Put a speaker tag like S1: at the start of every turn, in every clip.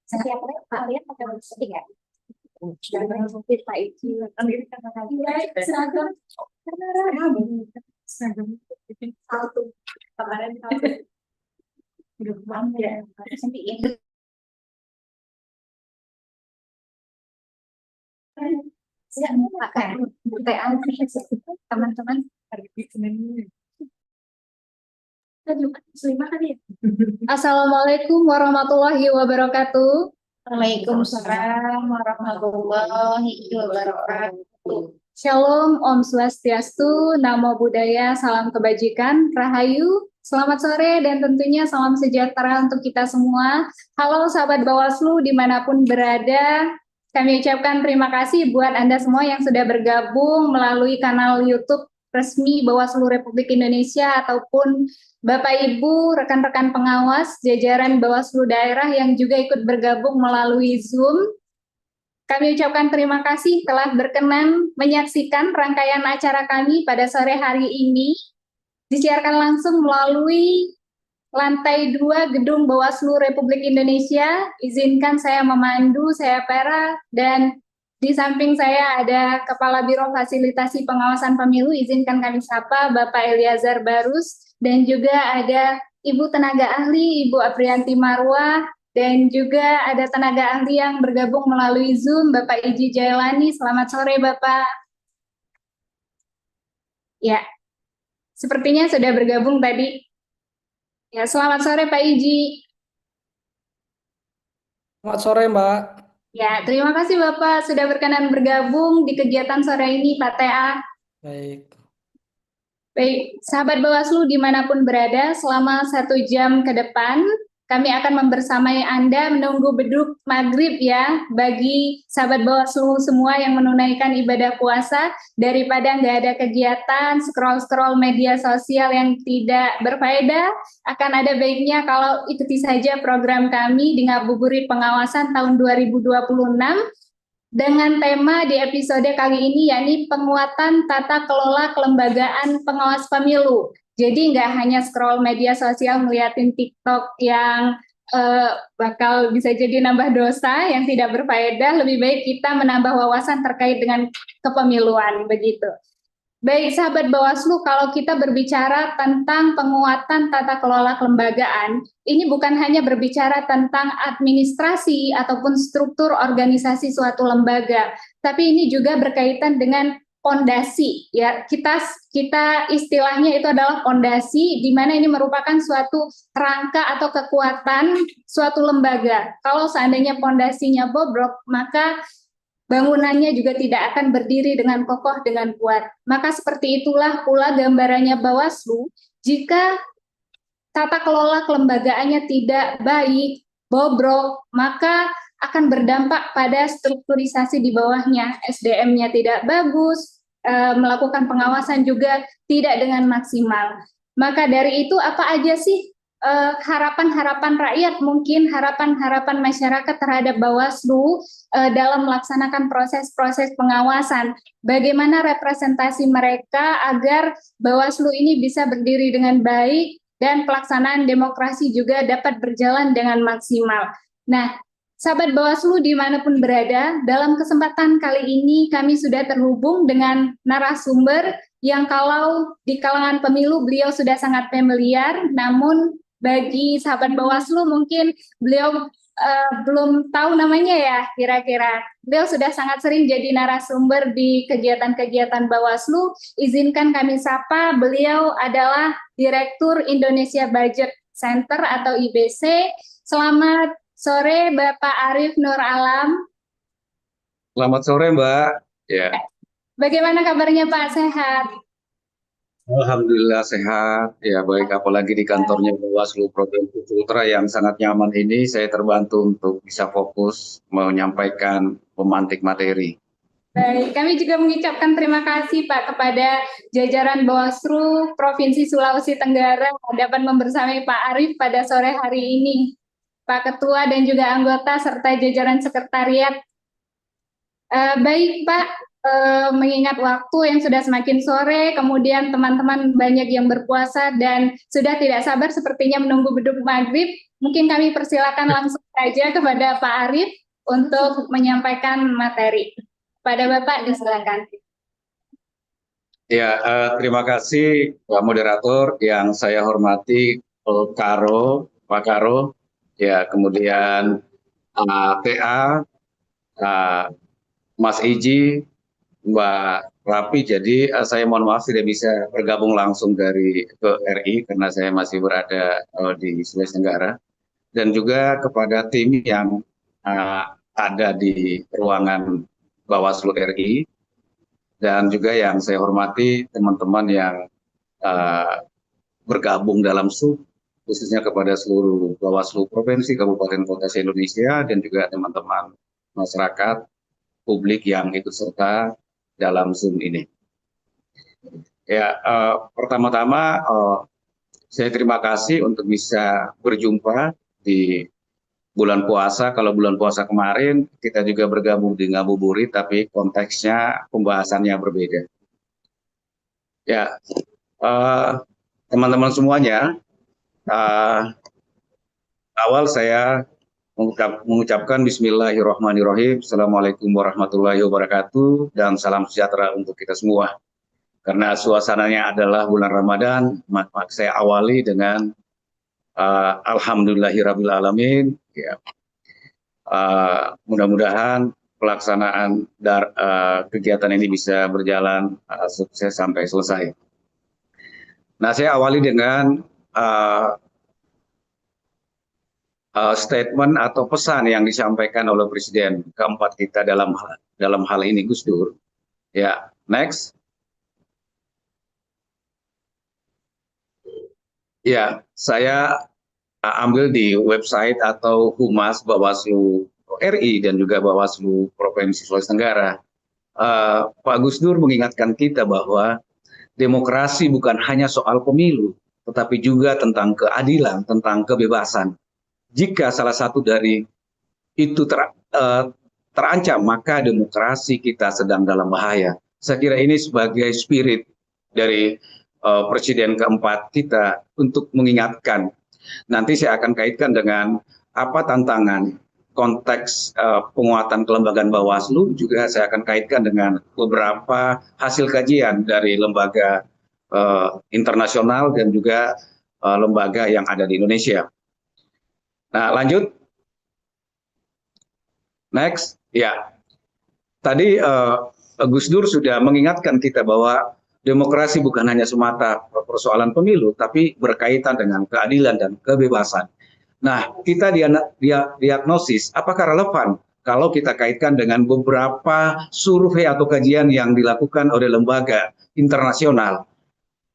S1: Setiap Pak lihat pakai baju sedih ya. Pak itu seragam seragam satu kemarin satu udah banget ya sampai ini siap pakai butean teman-teman
S2: Assalamualaikum warahmatullahi wabarakatuh.
S1: Waalaikumsalam warahmatullahi wabarakatuh.
S2: Shalom, Om Swastiastu, Namo Buddhaya, salam kebajikan, Rahayu, selamat sore dan tentunya salam sejahtera untuk kita semua. Halo sahabat Bawaslu dimanapun berada, kami ucapkan terima kasih buat Anda semua yang sudah bergabung melalui kanal YouTube resmi Bawaslu Republik Indonesia ataupun Bapak Ibu, rekan-rekan pengawas, jajaran Bawaslu daerah yang juga ikut bergabung melalui Zoom. Kami ucapkan terima kasih telah berkenan menyaksikan rangkaian acara kami pada sore hari ini. Disiarkan langsung melalui lantai 2 Gedung Bawaslu Republik Indonesia. Izinkan saya memandu, saya Vera, dan di samping saya ada Kepala Biro Fasilitasi Pengawasan Pemilu, izinkan kami sapa Bapak Eliazar Barus, dan juga ada Ibu Tenaga Ahli, Ibu Aprianti Marwah, dan juga ada tenaga ahli yang bergabung melalui Zoom, Bapak Iji Jailani. Selamat sore, Bapak. Ya, sepertinya sudah bergabung tadi. Ya, selamat sore, Pak Iji.
S3: Selamat sore, Mbak.
S2: Ya, terima kasih Bapak sudah berkenan bergabung di kegiatan sore ini, Pak TA.
S3: Baik.
S2: Baik, sahabat Bawaslu dimanapun berada, selama 1 jam ke depan, kami akan membersamai Anda menunggu beduk maghrib ya, bagi sahabat Bawaslu semua yang menunaikan ibadah puasa, daripada nggak ada kegiatan, scroll-scroll media sosial yang tidak berfaedah, akan ada baiknya kalau ikuti saja program kami di Ngabuburit Pengawasan tahun 2026, dengan tema di episode kali ini yakni penguatan tata kelola kelembagaan pengawas pemilu. Jadi nggak hanya scroll media sosial ngeliatin TikTok yang bakal bisa jadi nambah dosa yang tidak berfaedah, lebih baik kita menambah wawasan terkait dengan kepemiluan begitu. Baik, sahabat Bawaslu, kalau kita berbicara tentang penguatan tata kelola kelembagaan, ini bukan hanya berbicara tentang administrasi ataupun struktur organisasi suatu lembaga, tapi ini juga berkaitan dengan pondasi. Ya, kita istilahnya itu adalah pondasi, di mana ini merupakan suatu rangka atau kekuatan suatu lembaga. Kalau seandainya pondasinya bobrok, maka bangunannya juga tidak akan berdiri dengan kokoh, dengan kuat. Maka seperti itulah pula gambarannya Bawaslu, jika tata kelola kelembagaannya tidak baik, bobrok, maka akan berdampak pada strukturisasi di bawahnya. SDM-nya tidak bagus, melakukan pengawasan juga tidak dengan maksimal. Maka dari itu apa aja sih harapan-harapan rakyat, mungkin harapan-harapan masyarakat terhadap Bawaslu dalam melaksanakan proses-proses pengawasan. Bagaimana representasi mereka agar Bawaslu ini bisa berdiri dengan baik dan pelaksanaan demokrasi juga dapat berjalan dengan maksimal. Nah, sahabat Bawaslu dimanapun berada, dalam kesempatan kali ini kami sudah terhubung dengan narasumber yang kalau di kalangan pemilu beliau sudah sangat familiar, namun bagi sahabat Bawaslu mungkin beliau belum tahu namanya ya kira-kira. Beliau sudah sangat sering jadi narasumber di kegiatan-kegiatan Bawaslu. Izinkan kami sapa, beliau adalah Direktur Indonesia Budget Center atau IBC. Selamat sore Bapak Arief Nur Alam.
S4: Selamat sore Mbak. Ya.
S2: Bagaimana kabarnya Pak? Sehat?
S4: Alhamdulillah sehat. Ya baik, apalagi di kantornya Bawaslu Provinsi Sultra yang sangat nyaman ini, saya terbantu untuk bisa fokus menyampaikan pemantik materi.
S2: Baik, kami juga mengucapkan terima kasih Pak kepada jajaran Bawaslu Provinsi Sulawesi Tenggara dapat membersamai Pak Arief pada sore hari ini. Pak Ketua dan juga anggota serta jajaran sekretariat. Baik Pak, mengingat waktu yang sudah semakin sore, kemudian teman-teman banyak yang berpuasa dan sudah tidak sabar sepertinya menunggu beduk maghrib, mungkin kami persilakan langsung saja kepada Pak Arief untuk menyampaikan materi. Pada Bapak, disilakan.
S4: Ya, terima kasih Pak Moderator yang saya hormati, Pak Karo, ya kemudian TA, Mas Iji, Mbak Rapi. Jadi saya mohon maaf tidak bisa bergabung langsung dari ke RI karena saya masih berada di Sulawesi Tenggara, dan juga kepada tim yang ada di ruangan Bawaslu RI, dan juga yang saya hormati teman-teman yang bergabung dalam SUB, khususnya kepada seluruh Bawaslu Provinsi, Kabupaten, Kota se-Indonesia, dan juga teman-teman masyarakat publik yang ikut serta dalam Zoom ini. Ya, pertama-tama saya terima kasih untuk bisa berjumpa di bulan puasa. Kalau bulan puasa kemarin kita juga bergabung di ngabuburit, tapi konteksnya pembahasannya berbeda. Ya, teman-teman semuanya, awal saya mengucapkan Bismillahirrahmanirrahim. Assalamualaikum warahmatullahi wabarakatuh, dan salam sejahtera untuk kita semua. Karena suasananya adalah bulan Ramadan, maka saya awali dengan Alhamdulillahirrabbilalamin. Ya. Mudah-mudahan pelaksanaan kegiatan ini bisa berjalan sukses sampai selesai. Nah, saya awali dengan statement atau pesan yang disampaikan oleh Presiden keempat kita dalam hal ini, Gus Dur. Ya, next. Ya, saya ambil di website atau Humas Bawaslu RI dan juga Bawaslu Provinsi Sulawesi Tenggara. Pak Gus Dur mengingatkan kita bahwa demokrasi bukan hanya soal pemilu, tetapi juga tentang keadilan, tentang kebebasan. Jika salah satu dari itu terancam, maka demokrasi kita sedang dalam bahaya. Saya kira ini sebagai spirit dari Presiden keempat kita untuk mengingatkan. Nanti saya akan kaitkan dengan apa tantangan konteks penguatan kelembagaan Bawaslu, juga saya akan kaitkan dengan beberapa hasil kajian dari lembaga internasional dan juga lembaga yang ada di Indonesia. Nah, lanjut. Next. Ya, tadi Gus Dur sudah mengingatkan kita bahwa demokrasi bukan hanya semata persoalan pemilu, tapi berkaitan dengan keadilan dan kebebasan. Nah, kita diagnosis apakah relevan kalau kita kaitkan dengan beberapa survei atau kajian yang dilakukan oleh lembaga internasional.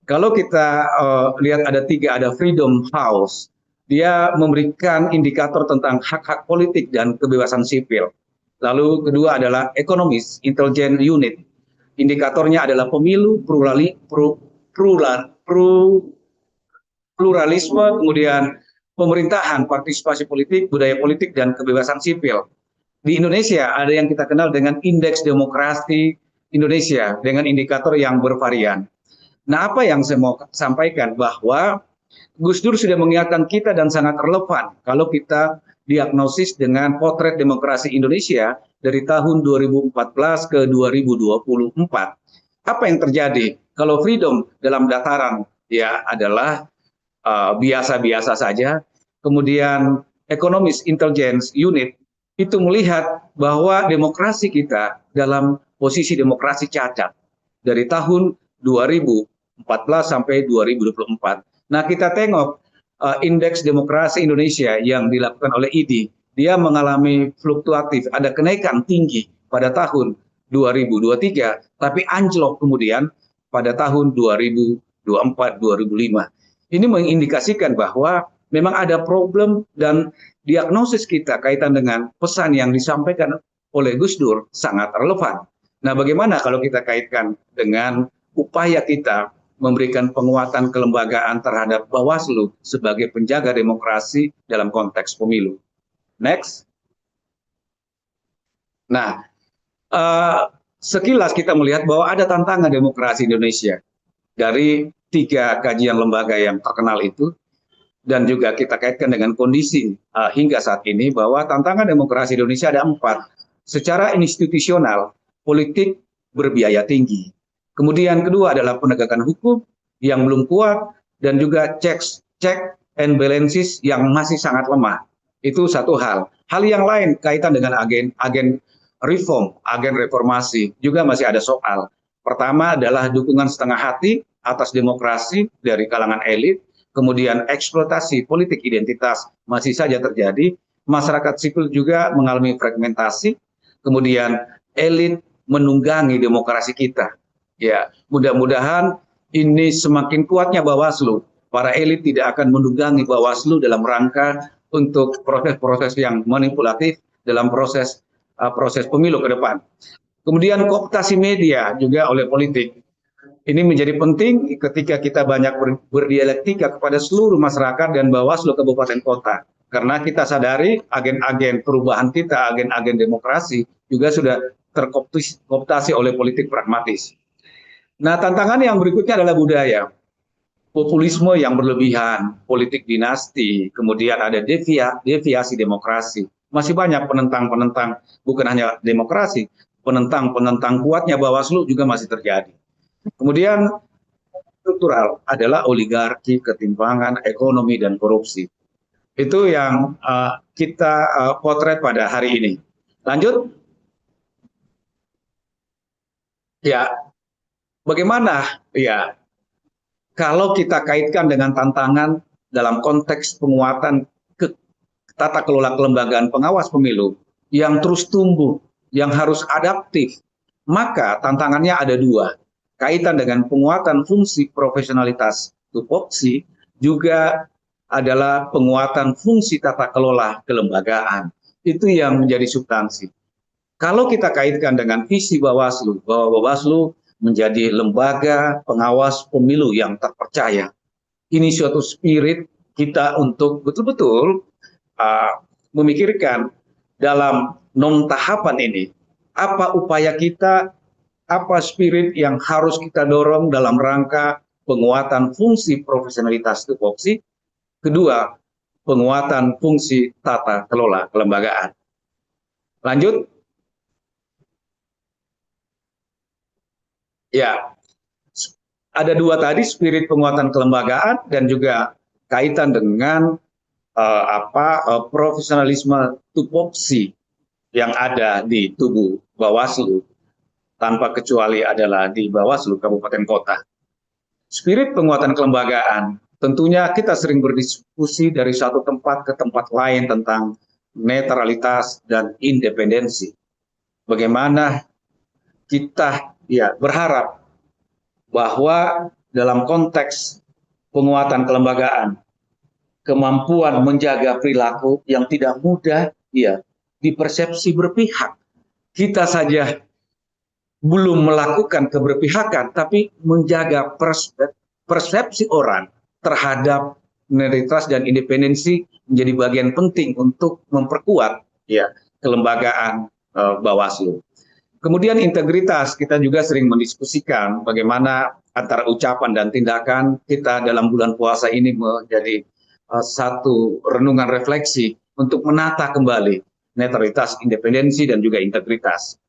S4: Kalau kita lihat ada 3, ada Freedom House, dia memberikan indikator tentang hak-hak politik dan kebebasan sipil. Lalu kedua adalah Economist Intelligence Unit. Indikatornya adalah pemilu, pluralisme, kemudian pemerintahan, partisipasi politik, budaya politik, dan kebebasan sipil. Di Indonesia ada yang kita kenal dengan Indeks Demokrasi Indonesia dengan indikator yang bervarian. Nah, apa yang saya mau sampaikan bahwa Gus Dur sudah mengingatkan kita dan sangat relevan kalau kita diagnosis dengan potret demokrasi Indonesia dari tahun 2014 ke 2024. Apa yang terjadi? Kalau freedom dalam dataran ya adalah biasa-biasa saja. Kemudian Economist Intelligence Unit itu melihat bahwa demokrasi kita dalam posisi demokrasi cacat dari tahun 2014 sampai 2024. Nah, kita tengok Indeks Demokrasi Indonesia yang dilakukan oleh IDI, dia mengalami fluktuatif, ada kenaikan tinggi pada tahun 2023, tapi anjlok kemudian pada tahun 2024-2005. Ini mengindikasikan bahwa memang ada problem dan diagnosis kita kaitan dengan pesan yang disampaikan oleh Gus Dur sangat relevan. Nah, bagaimana kalau kita kaitkan dengan upaya kita memberikan penguatan kelembagaan terhadap Bawaslu sebagai penjaga demokrasi dalam konteks pemilu. Next. Nah, sekilas kita melihat bahwa ada tantangan demokrasi Indonesia dari 3 kajian lembaga yang terkenal itu, dan juga kita kaitkan dengan kondisi hingga saat ini bahwa tantangan demokrasi Indonesia ada 4. Secara institusional, politik berbiaya tinggi. Kemudian kedua adalah penegakan hukum yang belum kuat, dan juga check and balances yang masih sangat lemah. Itu satu hal. Hal yang lain kaitan dengan agen reform, agen reformasi juga masih ada soal. Pertama adalah dukungan setengah hati atas demokrasi dari kalangan elit, kemudian eksploitasi politik identitas masih saja terjadi, masyarakat sipil juga mengalami fragmentasi, kemudian elit menunggangi demokrasi kita. Ya, mudah-mudahan ini semakin kuatnya Bawaslu. Para elit tidak akan menunggangi Bawaslu dalam rangka untuk proses-proses yang manipulatif dalam proses pemilu ke depan. Kemudian kooptasi media juga oleh politik. Ini menjadi penting ketika kita banyak berdialektika kepada seluruh masyarakat dan Bawaslu kabupaten kota. Karena kita sadari agen-agen perubahan kita, agen-agen demokrasi juga sudah terkooptasi oleh politik pragmatis. Nah, tantangan yang berikutnya adalah budaya. Populisme yang berlebihan, politik dinasti, kemudian ada deviasi demokrasi. Masih banyak penentang-penentang, bukan hanya demokrasi, penentang-penentang kuatnya Bawaslu juga masih terjadi. Kemudian struktural adalah oligarki, ketimpangan, ekonomi, dan korupsi. Itu yang kita potret pada hari ini. Lanjut. Ya, bagaimana? Ya, kalau kita kaitkan dengan tantangan dalam konteks penguatan tata kelola kelembagaan pengawas pemilu yang terus tumbuh, yang harus adaptif, maka tantangannya ada 2. Kaitan dengan penguatan fungsi profesionalitas tupoksi, juga adalah penguatan fungsi tata kelola kelembagaan. Itu yang menjadi substansi. Kalau kita kaitkan dengan visi Bawaslu, bahwa Bawaslu menjadi lembaga pengawas pemilu yang terpercaya. Ini suatu spirit kita untuk betul-betul memikirkan dalam non-tahapan ini, apa upaya kita, apa spirit yang harus kita dorong dalam rangka penguatan fungsi profesionalitas tupoksi, kedua, penguatan fungsi tata kelola kelembagaan. Lanjut. Ya, ada 2 tadi, spirit penguatan kelembagaan dan juga kaitan dengan profesionalisme tupoksi yang ada di tubuh Bawaslu, tanpa kecuali adalah di Bawaslu kabupaten kota. Spirit penguatan kelembagaan, tentunya kita sering berdiskusi dari satu tempat ke tempat lain tentang netralitas dan independensi. Bagaimana kita berharap bahwa dalam konteks penguatan kelembagaan, kemampuan menjaga perilaku yang tidak mudah dipersepsi berpihak. Kita saja belum melakukan keberpihakan, tapi menjaga persepsi orang terhadap netralitas dan independensi menjadi bagian penting untuk memperkuat kelembagaan Bawaslu. Kemudian integritas, kita juga sering mendiskusikan bagaimana antara ucapan dan tindakan kita dalam bulan puasa ini menjadi satu renungan refleksi untuk menata kembali netralitas, independensi, dan juga integritas.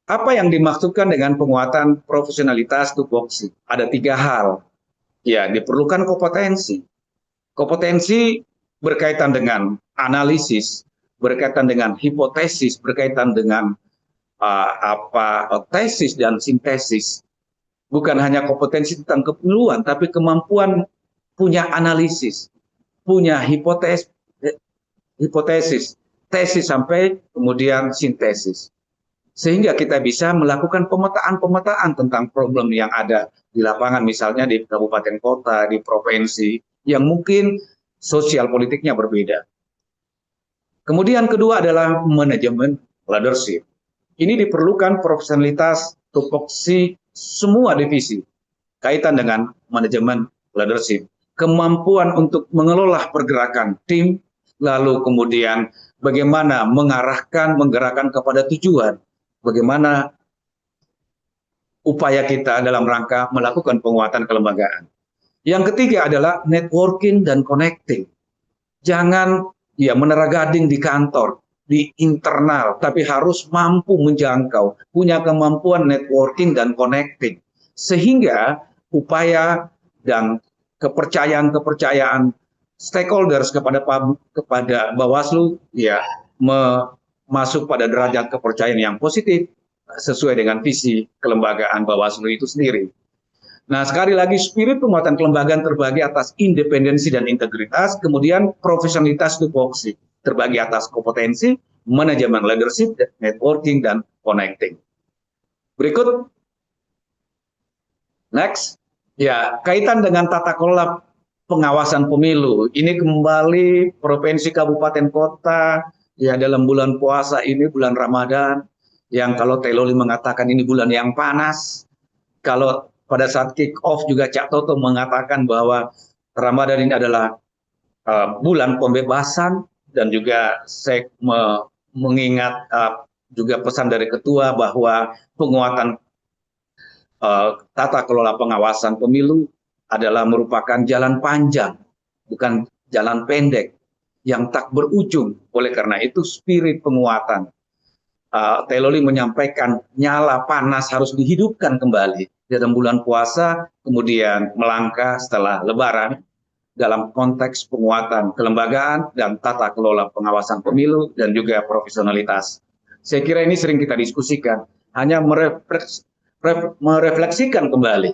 S4: Apa yang dimaksudkan dengan penguatan profesionalitas tupoksi? Ada 3 hal. Ya, diperlukan kompetensi. Kompetensi berkaitan dengan analisis, berkaitan dengan hipotesis, berkaitan dengan tesis dan sintesis. Bukan hanya kompetensi tentang kepemiluan, tapi kemampuan punya analisis, punya hipotesis, tesis sampai kemudian sintesis. Sehingga kita bisa melakukan pemetaan-pemetaan tentang problem yang ada di lapangan, misalnya di kabupaten kota, di provinsi, yang mungkin sosial politiknya berbeda. Kemudian kedua adalah manajemen leadership. Ini diperlukan profesionalitas tupoksi semua divisi kaitan dengan manajemen leadership. Kemampuan untuk mengelola pergerakan tim, lalu kemudian bagaimana menggerakkan kepada tujuan, bagaimana upaya kita dalam rangka melakukan penguatan kelembagaan. Yang ketiga adalah networking dan connecting. Jangan menara gading di kantor, di internal, tapi harus mampu menjangkau, punya kemampuan networking dan connecting. Sehingga upaya dan kepercayaan stakeholders kepada Bawaslu masuk pada derajat kepercayaan yang positif sesuai dengan visi kelembagaan Bawaslu itu sendiri. Nah, sekali lagi spirit penguatan kelembagaan terbagi atas independensi dan integritas, kemudian profesionalitas tupoksi terbagi atas kompetensi, manajemen leadership, networking, dan connecting. Berikut, next, kaitan dengan tata kelola pengawasan pemilu. Ini kembali provinsi, kabupaten, kota, dalam bulan puasa ini, bulan Ramadan, yang kalau Teloli mengatakan ini bulan yang panas, kalau pada saat kick off juga Cak Toto mengatakan bahwa Ramadan ini adalah bulan pembebasan, dan juga saya mengingat juga pesan dari Ketua bahwa penguatan tata kelola pengawasan pemilu adalah merupakan jalan panjang, bukan jalan pendek yang tak berujung. Oleh karena itu spirit penguatan Teloli menyampaikan nyala panas harus dihidupkan kembali dalam bulan puasa, kemudian melangkah setelah Lebaran dalam konteks penguatan kelembagaan dan tata kelola pengawasan pemilu dan juga profesionalitas. Saya kira ini sering kita diskusikan, hanya merefleksikan kembali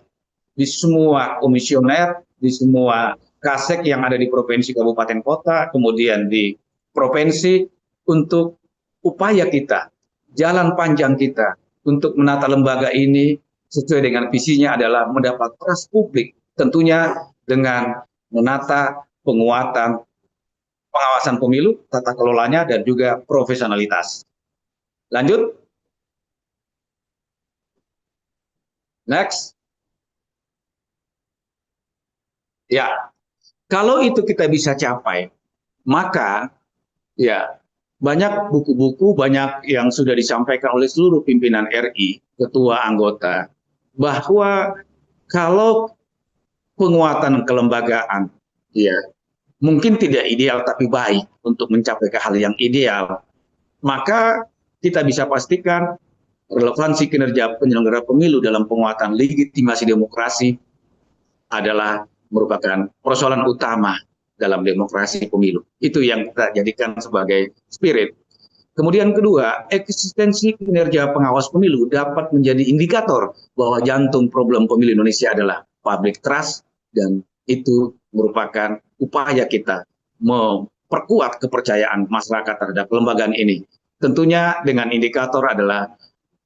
S4: di semua komisioner, di semua kasek yang ada di provinsi, kabupaten, kota, kemudian di provinsi, untuk upaya kita, jalan panjang kita untuk menata lembaga ini sesuai dengan visinya adalah mendapat trust publik, tentunya dengan menata penguatan pengawasan pemilu, tata kelolanya, dan juga profesionalitas. Lanjut. Next. Kalau itu kita bisa capai, maka banyak buku-buku, banyak yang sudah disampaikan oleh seluruh pimpinan RI, ketua, anggota, bahwa kalau penguatan kelembagaan mungkin tidak ideal tapi baik untuk mencapai ke hal yang ideal, maka kita bisa pastikan relevansi kinerja penyelenggara pemilu dalam penguatan legitimasi demokrasi adalah merupakan persoalan utama dalam demokrasi pemilu. Itu yang kita jadikan sebagai spirit. Kemudian kedua, eksistensi kinerja pengawas pemilu dapat menjadi indikator bahwa jantung problem pemilu Indonesia adalah public trust, dan itu merupakan upaya kita memperkuat kepercayaan masyarakat terhadap kelembagaan ini. Tentunya dengan indikator adalah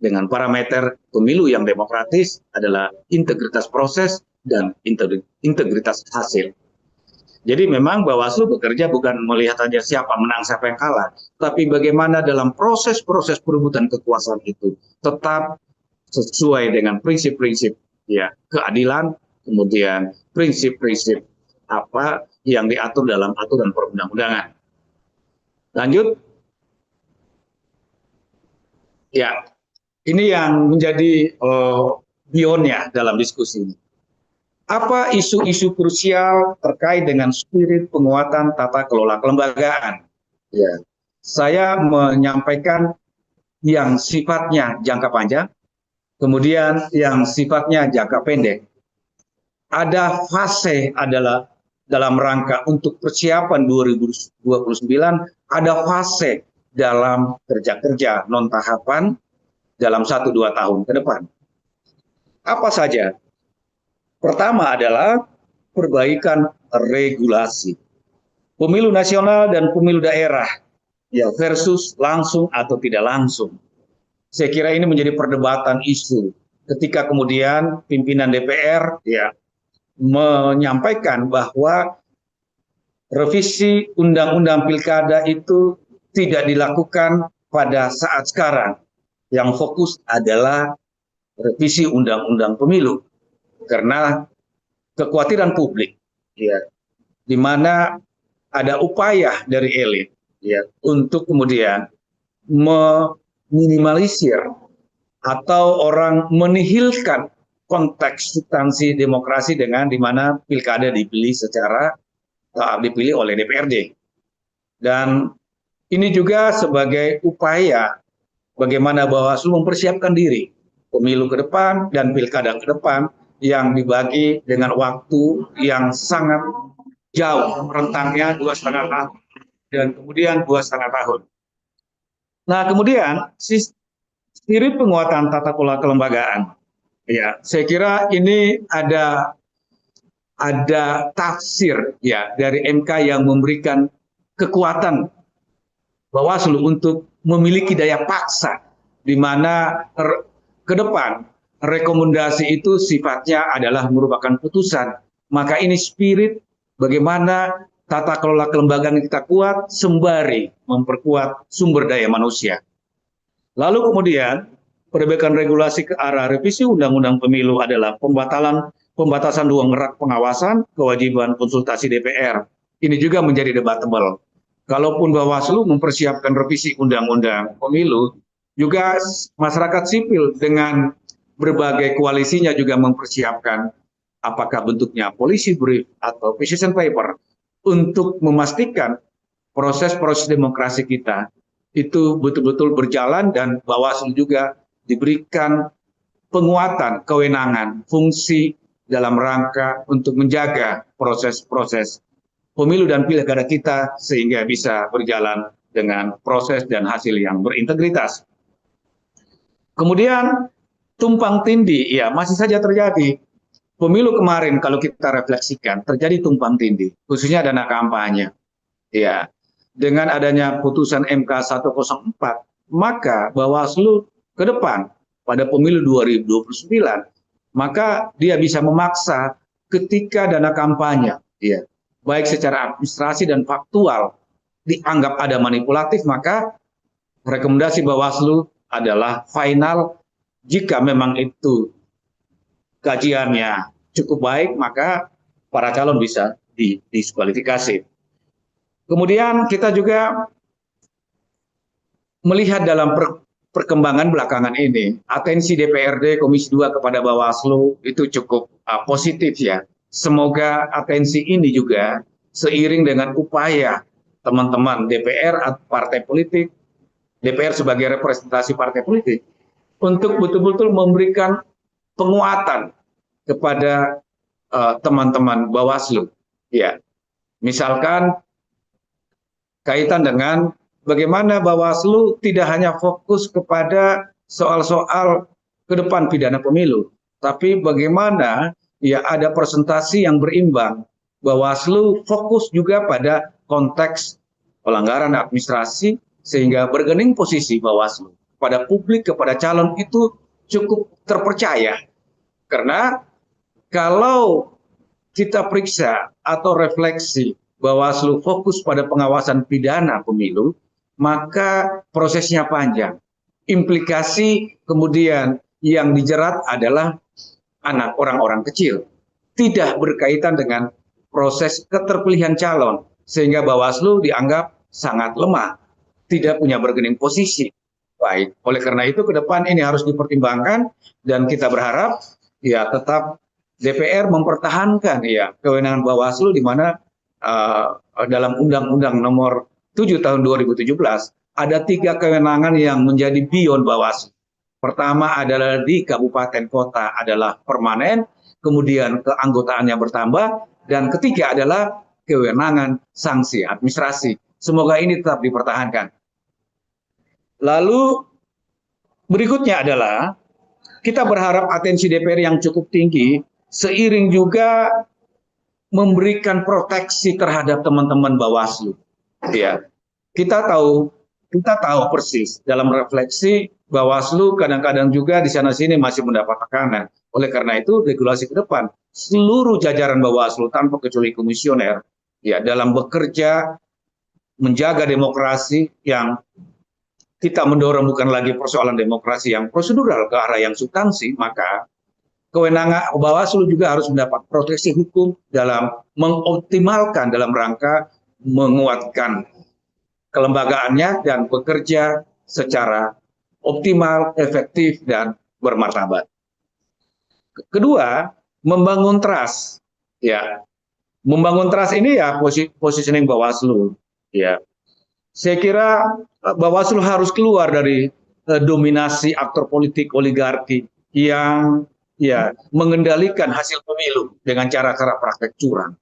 S4: dengan parameter pemilu yang demokratis adalah integritas proses dan integritas hasil. Jadi memang Bawaslu bekerja bukan melihat saja siapa menang, siapa yang kalah, tapi bagaimana dalam proses-proses perebutan kekuasaan itu tetap sesuai dengan prinsip-prinsip keadilan, kemudian prinsip-prinsip apa yang diatur dalam aturan perundang-undangan. Lanjut. Ini yang menjadi beyond-nya dalam diskusi ini. Apa isu-isu krusial terkait dengan spirit penguatan tata kelola kelembagaan? Saya menyampaikan yang sifatnya jangka panjang, kemudian yang sifatnya jangka pendek. Ada fase adalah dalam rangka untuk persiapan 2029, ada fase dalam kerja-kerja non-tahapan dalam 1-2 tahun ke depan. Apa saja? Pertama adalah perbaikan regulasi. Pemilu nasional dan pemilu daerah versus langsung atau tidak langsung. Saya kira ini menjadi perdebatan isu ketika kemudian pimpinan DPR menyampaikan bahwa revisi undang-undang pilkada itu tidak dilakukan pada saat sekarang. Yang fokus adalah revisi undang-undang pemilu. Karena kekhawatiran publik, di mana ada upaya dari elit, untuk kemudian meminimalisir atau orang menihilkan konteks substansi demokrasi dengan di mana pilkada dipilih oleh DPRD. Dan ini juga sebagai upaya bagaimana Bawaslu mempersiapkan diri pemilu ke depan dan pilkada ke depan yang dibagi dengan waktu yang sangat jauh, rentangnya 2,5 tahun dan kemudian 2,5 tahun. Nah, kemudian spirit penguatan tata kelola kelembagaan. Ya, saya kira ini ada tafsir ya dari MK yang memberikan kekuatan Bawaslu untuk memiliki daya paksa di mana ke depan rekomendasi itu sifatnya adalah merupakan putusan. Maka ini spirit bagaimana tata kelola kelembagaan kita kuat sembari memperkuat sumber daya manusia. Lalu kemudian perbaikan regulasi ke arah revisi Undang-Undang Pemilu adalah pembatasan ruang gerak pengawasan, kewajiban konsultasi DPR. Ini juga menjadi debatable. Kalaupun Bawaslu mempersiapkan revisi Undang-Undang Pemilu, juga masyarakat sipil dengan berbagai koalisinya juga mempersiapkan apakah bentuknya policy brief atau position paper untuk memastikan proses-proses demokrasi kita itu betul-betul berjalan dan Bawaslu juga diberikan penguatan kewenangan fungsi dalam rangka untuk menjaga proses-proses pemilu dan pilkada kita sehingga bisa berjalan dengan proses dan hasil yang berintegritas. Kemudian tumpang tindih, ya masih saja terjadi. Pemilu kemarin kalau kita refleksikan terjadi tumpang tindih, khususnya dana kampanye. Ya, dengan adanya putusan MK 104, maka Bawaslu ke depan pada pemilu 2029, maka dia bisa memaksa ketika dana kampanye, ya, baik secara administrasi dan faktual dianggap ada manipulatif, maka rekomendasi Bawaslu adalah final. Jika memang itu kajiannya cukup baik, maka para calon bisa didiskualifikasi. Kemudian kita juga melihat dalam perkembangan belakangan ini, atensi DPRD Komisi 2 kepada Bawaslu itu cukup positif ya. Semoga atensi ini juga seiring dengan upaya teman-teman DPR atau partai politik, DPR sebagai representasi partai politik, untuk betul-betul memberikan penguatan kepada teman-teman Bawaslu. Ya, misalkan kaitan dengan bagaimana Bawaslu tidak hanya fokus kepada soal-soal ke depan pidana pemilu, tapi bagaimana ya ada presentasi yang berimbang. Bawaslu fokus juga pada konteks pelanggaran administrasi sehingga bergening posisi Bawaslu kepada publik, kepada calon itu cukup terpercaya. Karena kalau kita periksa atau refleksi Bawaslu fokus pada pengawasan pidana pemilu, maka prosesnya panjang. Implikasi kemudian yang dijerat adalah anak orang-orang kecil. Tidak berkaitan dengan proses keterpilihan calon, sehingga Bawaslu dianggap sangat lemah, tidak punya bargaining posisi. Baik, oleh karena itu ke depan ini harus dipertimbangkan dan kita berharap ya tetap DPR mempertahankan ya kewenangan Bawaslu di mana dalam Undang-Undang Nomor 7 Tahun 2017 ada 3 kewenangan yang menjadi beyond Bawaslu. Pertama adalah di kabupaten kota adalah permanen, kemudian keanggotaannya bertambah, dan ketiga adalah kewenangan sanksi administrasi. Semoga ini tetap dipertahankan. Lalu berikutnya adalah kita berharap atensi DPR yang cukup tinggi seiring juga memberikan proteksi terhadap teman-teman Bawaslu. Ya, kita tahu persis dalam refleksi Bawaslu kadang-kadang juga di sana-sini masih mendapat tekanan. Oleh karena itu regulasi ke depan seluruh jajaran Bawaslu tanpa kecuali komisioner ya dalam bekerja menjaga demokrasi yang kita mendorong bukan lagi persoalan demokrasi yang prosedural ke arah yang substansi, maka kewenangan Bawaslu juga harus mendapat proteksi hukum dalam mengoptimalkan dalam rangka menguatkan kelembagaannya dan bekerja secara optimal, efektif, dan bermartabat. Kedua, membangun trust. Ya, membangun trust ini ya positioning Bawaslu. Ya, saya kira Bawaslu harus keluar dari dominasi aktor politik oligarki yang ya mengendalikan hasil pemilu dengan cara-cara praktek curang.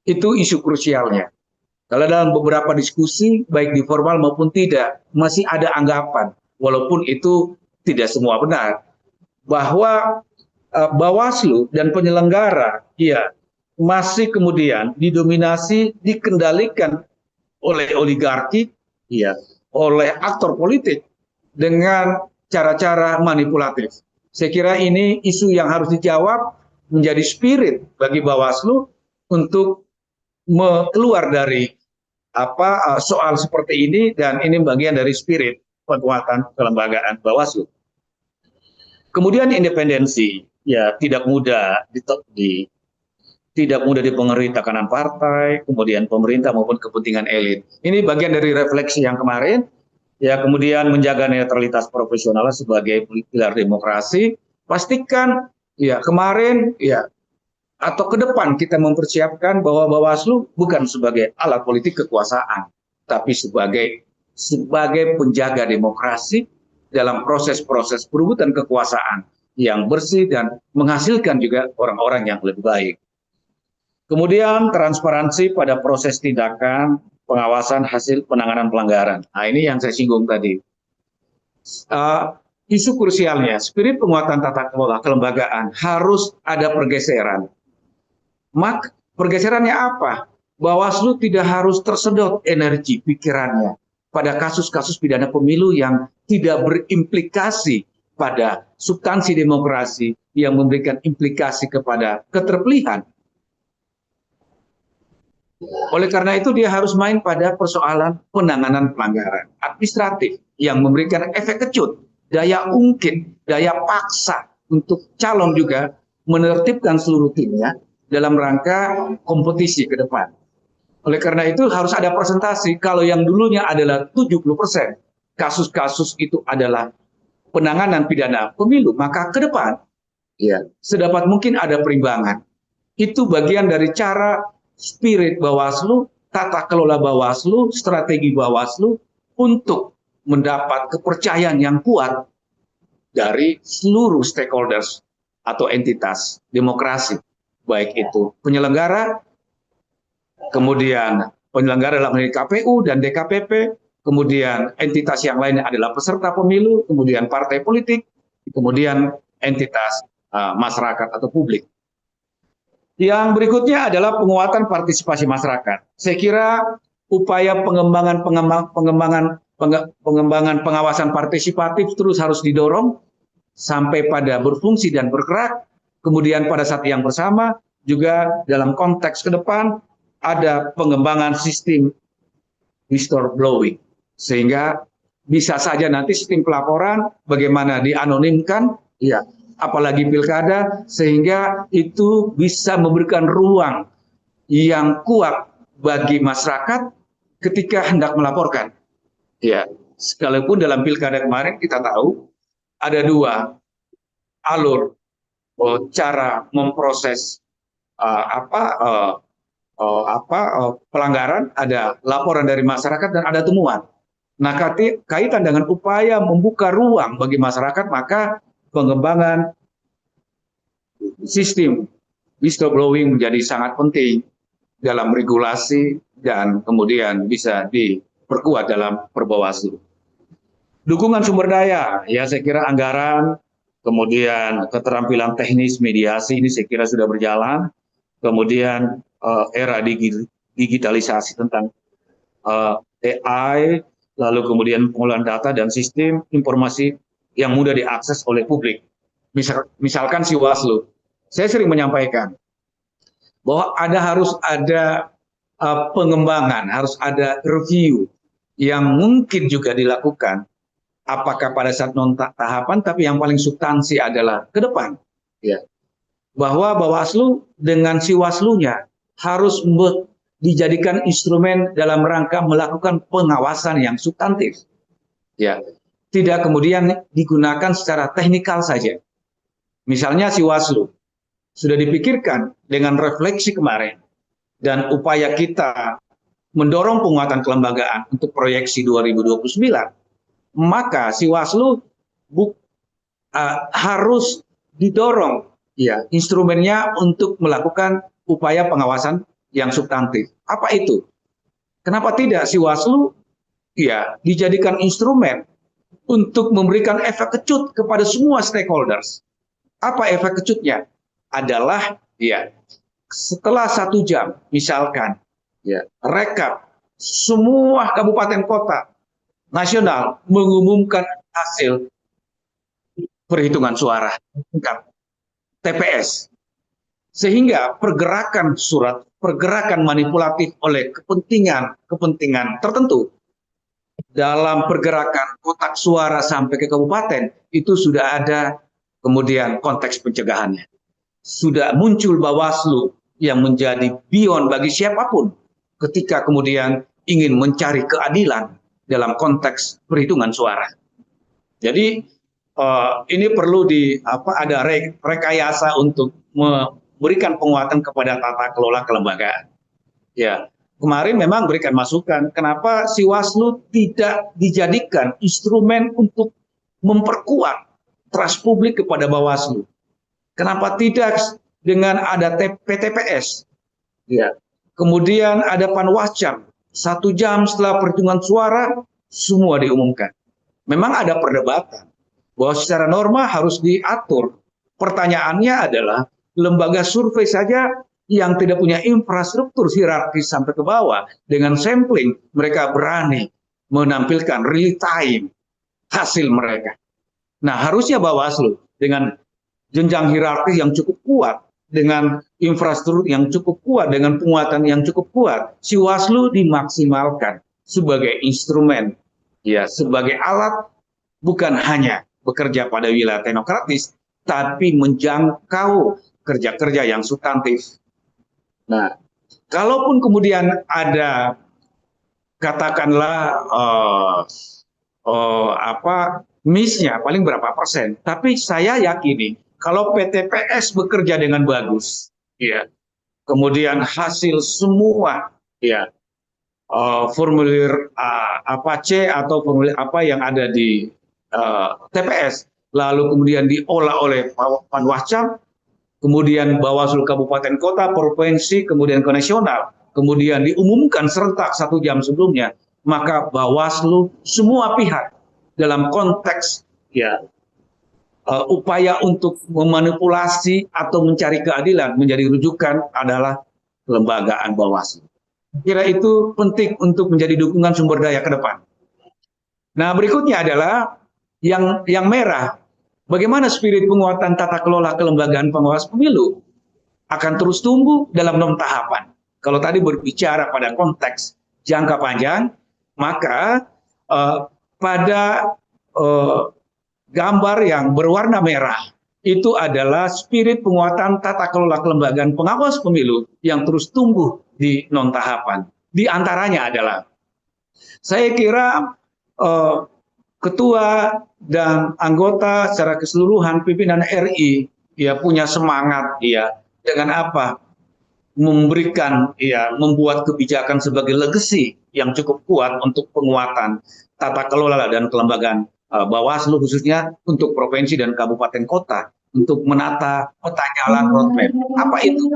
S4: Itu isu krusialnya. Kalau dalam beberapa diskusi, baik di formal maupun tidak, masih ada anggapan, walaupun itu tidak semua benar, bahwa Bawaslu dan penyelenggara, ya, masih kemudian didominasi, dikendalikan oleh oligarki, ya, oleh aktor politik dengan cara-cara manipulatif. Saya kira ini isu yang harus dijawab, menjadi spirit bagi Bawaslu untuk keluar dari soal seperti ini, dan ini bagian dari spirit penguatan kelembagaan Bawaslu. Kemudian independensi, ya tidak mudah tidak mudah dipengaruhi tekanan partai, kemudian pemerintah maupun kepentingan elit. Ini bagian dari refleksi yang kemarin, ya, kemudian menjaga netralitas profesional sebagai pilar demokrasi. Pastikan ya kemarin ya atau ke depan kita mempersiapkan bahwa Bawaslu bukan sebagai alat politik kekuasaan, tapi sebagai penjaga demokrasi dalam proses-proses perebutan kekuasaan yang bersih dan menghasilkan juga orang-orang yang lebih baik. Kemudian transparansi pada proses tindakan, pengawasan hasil penanganan pelanggaran. Nah, ini yang saya singgung tadi. Isu krusialnya, spirit penguatan tata kelola kelembagaan harus ada pergeseran. Maka pergeserannya apa? Bawaslu tidak harus tersedot energi pikirannya pada kasus-kasus pidana pemilu yang tidak berimplikasi pada substansi demokrasi, yang memberikan implikasi kepada keterpilihan. Oleh karena itu dia harus main pada persoalan penanganan pelanggaran administratif yang memberikan efek kecut, daya ungkit, daya paksa untuk calon juga menertibkan seluruh timnya dalam rangka kompetisi ke depan. Oleh karena itu harus ada presentasi. Kalau yang dulunya adalah 70% kasus-kasus itu adalah penanganan pidana pemilu, maka ke depan ya sedapat mungkin ada perimbangan. Itu bagian dari cara spirit Bawaslu, tata kelola Bawaslu, strategi Bawaslu untuk mendapat kepercayaan yang kuat dari seluruh stakeholders atau entitas demokrasi. Baik itu penyelenggara, kemudian penyelenggara dalam hal ini KPU dan DKPP, kemudian entitas yang lainnya adalah peserta pemilu, kemudian partai politik, kemudian entitas masyarakat atau publik. Yang berikutnya adalah penguatan partisipasi masyarakat. Saya kira upaya pengembangan pengawasan partisipatif terus harus didorong sampai pada berfungsi dan bergerak. Kemudian pada saat yang bersama juga dalam konteks ke depan ada pengembangan sistem whistleblowing, sehingga bisa saja nanti sistem pelaporan bagaimana dianonimkan, ya, apalagi pilkada, sehingga itu bisa memberikan ruang yang kuat bagi masyarakat ketika hendak melaporkan. Ya, sekalipun dalam pilkada kemarin kita tahu ada dua alur cara memproses pelanggaran, ada laporan dari masyarakat dan ada temuan. Nah, kaitan dengan upaya membuka ruang bagi masyarakat, maka pengembangan sistem whistleblowing menjadi sangat penting dalam regulasi dan kemudian bisa diperkuat dalam Perbawaslu. Dukungan sumber daya, ya saya kira anggaran, kemudian keterampilan teknis mediasi ini saya kira sudah berjalan. Kemudian era digitalisasi tentang AI, lalu kemudian pengolahan data dan sistem informasi yang mudah diakses oleh publik. Misalkan Siwaslu, saya sering menyampaikan bahwa harus ada pengembangan, harus ada review yang mungkin juga dilakukan. Apakah pada saat non tahapan, tapi yang paling substansi adalah ke depan, ya, bahwa Bawaslu dengan Siwaslunya harus dijadikan instrumen dalam rangka melakukan pengawasan yang substantif, ya, tidak kemudian digunakan secara teknikal saja. Misalnya Siwaslu sudah dipikirkan dengan refleksi kemarin dan upaya kita mendorong penguatan kelembagaan untuk proyeksi 2029, maka Siwaslu harus didorong ya instrumennya untuk melakukan upaya pengawasan yang substantif. Apa itu? Kenapa tidak Siwaslu ya dijadikan instrumen untuk memberikan efek kecut kepada semua stakeholders? Apa efek kecutnya? Adalah ya setelah 1 jam misalkan ya rekap semua kabupaten kota nasional mengumumkan hasil perhitungan suara TPS, sehingga pergerakan surat, pergerakan manipulatif oleh kepentingan tertentu dalam pergerakan kotak suara sampai ke kabupaten itu sudah ada kemudian konteks pencegahannya. Sudah muncul Bawaslu yang menjadi beyond bagi siapapun ketika kemudian ingin mencari keadilan dalam konteks perhitungan suara. Jadi ini perlu ada rekayasa untuk memberikan penguatan kepada tata kelola kelembagaan. Ya, kemarin memang berikan masukan kenapa Siwaslu tidak dijadikan instrumen untuk memperkuat trust publik kepada Bawaslu. Kenapa tidak dengan ada PTPS? Ya. Kemudian ada Panwascam, 1 jam setelah perhitungan suara semua diumumkan. Memang ada perdebatan bahwa secara norma harus diatur. Pertanyaannya adalah lembaga survei saja yang tidak punya infrastruktur hierarkis sampai ke bawah dengan sampling mereka berani menampilkan real time hasil mereka. Nah, harusnya Bawaslu dengan jenjang hierarkis yang cukup kuat, dengan infrastruktur yang cukup kuat, dengan penguatan yang cukup kuat, Siwaslu dimaksimalkan sebagai instrumen, ya sebagai alat bukan hanya bekerja pada wilayah teknokratis, tapi menjangkau kerja-kerja yang substantif. Nah, kalaupun kemudian ada katakanlah miss-nya paling berapa persen, tapi saya yakini kalau PTPS bekerja dengan bagus, ya, kemudian hasil semua, ya, formulir C atau formulir apa yang ada di TPS, lalu kemudian diolah oleh Panwascam, kemudian Bawaslu Kabupaten Kota, Provinsi, kemudian ke nasional, kemudian diumumkan serentak 1 jam sebelumnya, maka Bawaslu semua pihak dalam konteks ya upaya untuk memanipulasi atau mencari keadilan menjadi rujukan adalah kelembagaan Bawaslu. Kira itu penting untuk menjadi dukungan sumber daya ke depan. Nah, berikutnya adalah yang merah. Bagaimana spirit penguatan tata kelola kelembagaan pengawas pemilu akan terus tumbuh dalam 6 tahapan. Kalau tadi berbicara pada konteks jangka panjang, maka pada gambar yang berwarna merah itu adalah spirit penguatan tata kelola kelembagaan pengawas pemilu yang terus tumbuh di non tahapan. Di antaranya adalah, saya kira ketua dan anggota secara keseluruhan pimpinan RI ya punya semangat ya dengan apa memberikan ya membuat kebijakan sebagai legacy yang cukup kuat untuk penguatan tata kelola dan kelembagaan Bawaslu khususnya untuk provinsi dan kabupaten kota untuk menata peta jalan roadmap. Apa itu?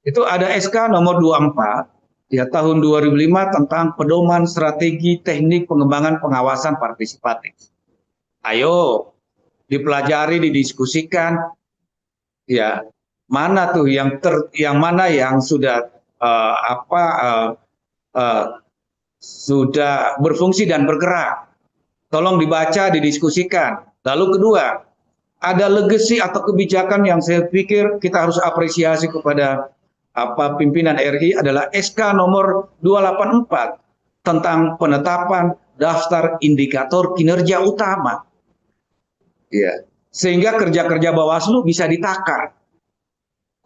S4: Itu ada SK nomor 24 ya tahun 2005 tentang pedoman strategi teknik pengembangan pengawasan partisipatif. Ayo dipelajari, didiskusikan ya mana tuh yang mana yang sudah sudah berfungsi dan bergerak. Tolong dibaca, didiskusikan. Lalu kedua, ada legacy atau kebijakan yang saya pikir kita harus apresiasi kepada pimpinan RI adalah SK nomor 284 tentang penetapan daftar indikator kinerja utama. Ya, sehingga kerja-kerja Bawaslu bisa ditakar.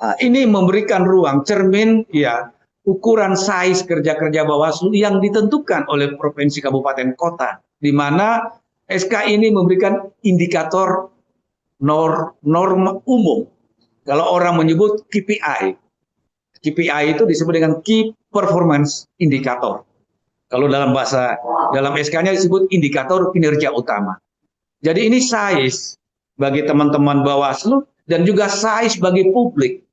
S4: Nah, ini memberikan ruang cermin ya ukuran size kerja-kerja Bawaslu yang ditentukan oleh provinsi kabupaten kota, di mana SK ini memberikan indikator norma umum. Kalau orang menyebut KPI, KPI itu disebut dengan Key Performance Indicator. Kalau dalam SK-nya disebut indikator kinerja utama. Jadi ini size bagi teman-teman Bawaslu dan juga size bagi publik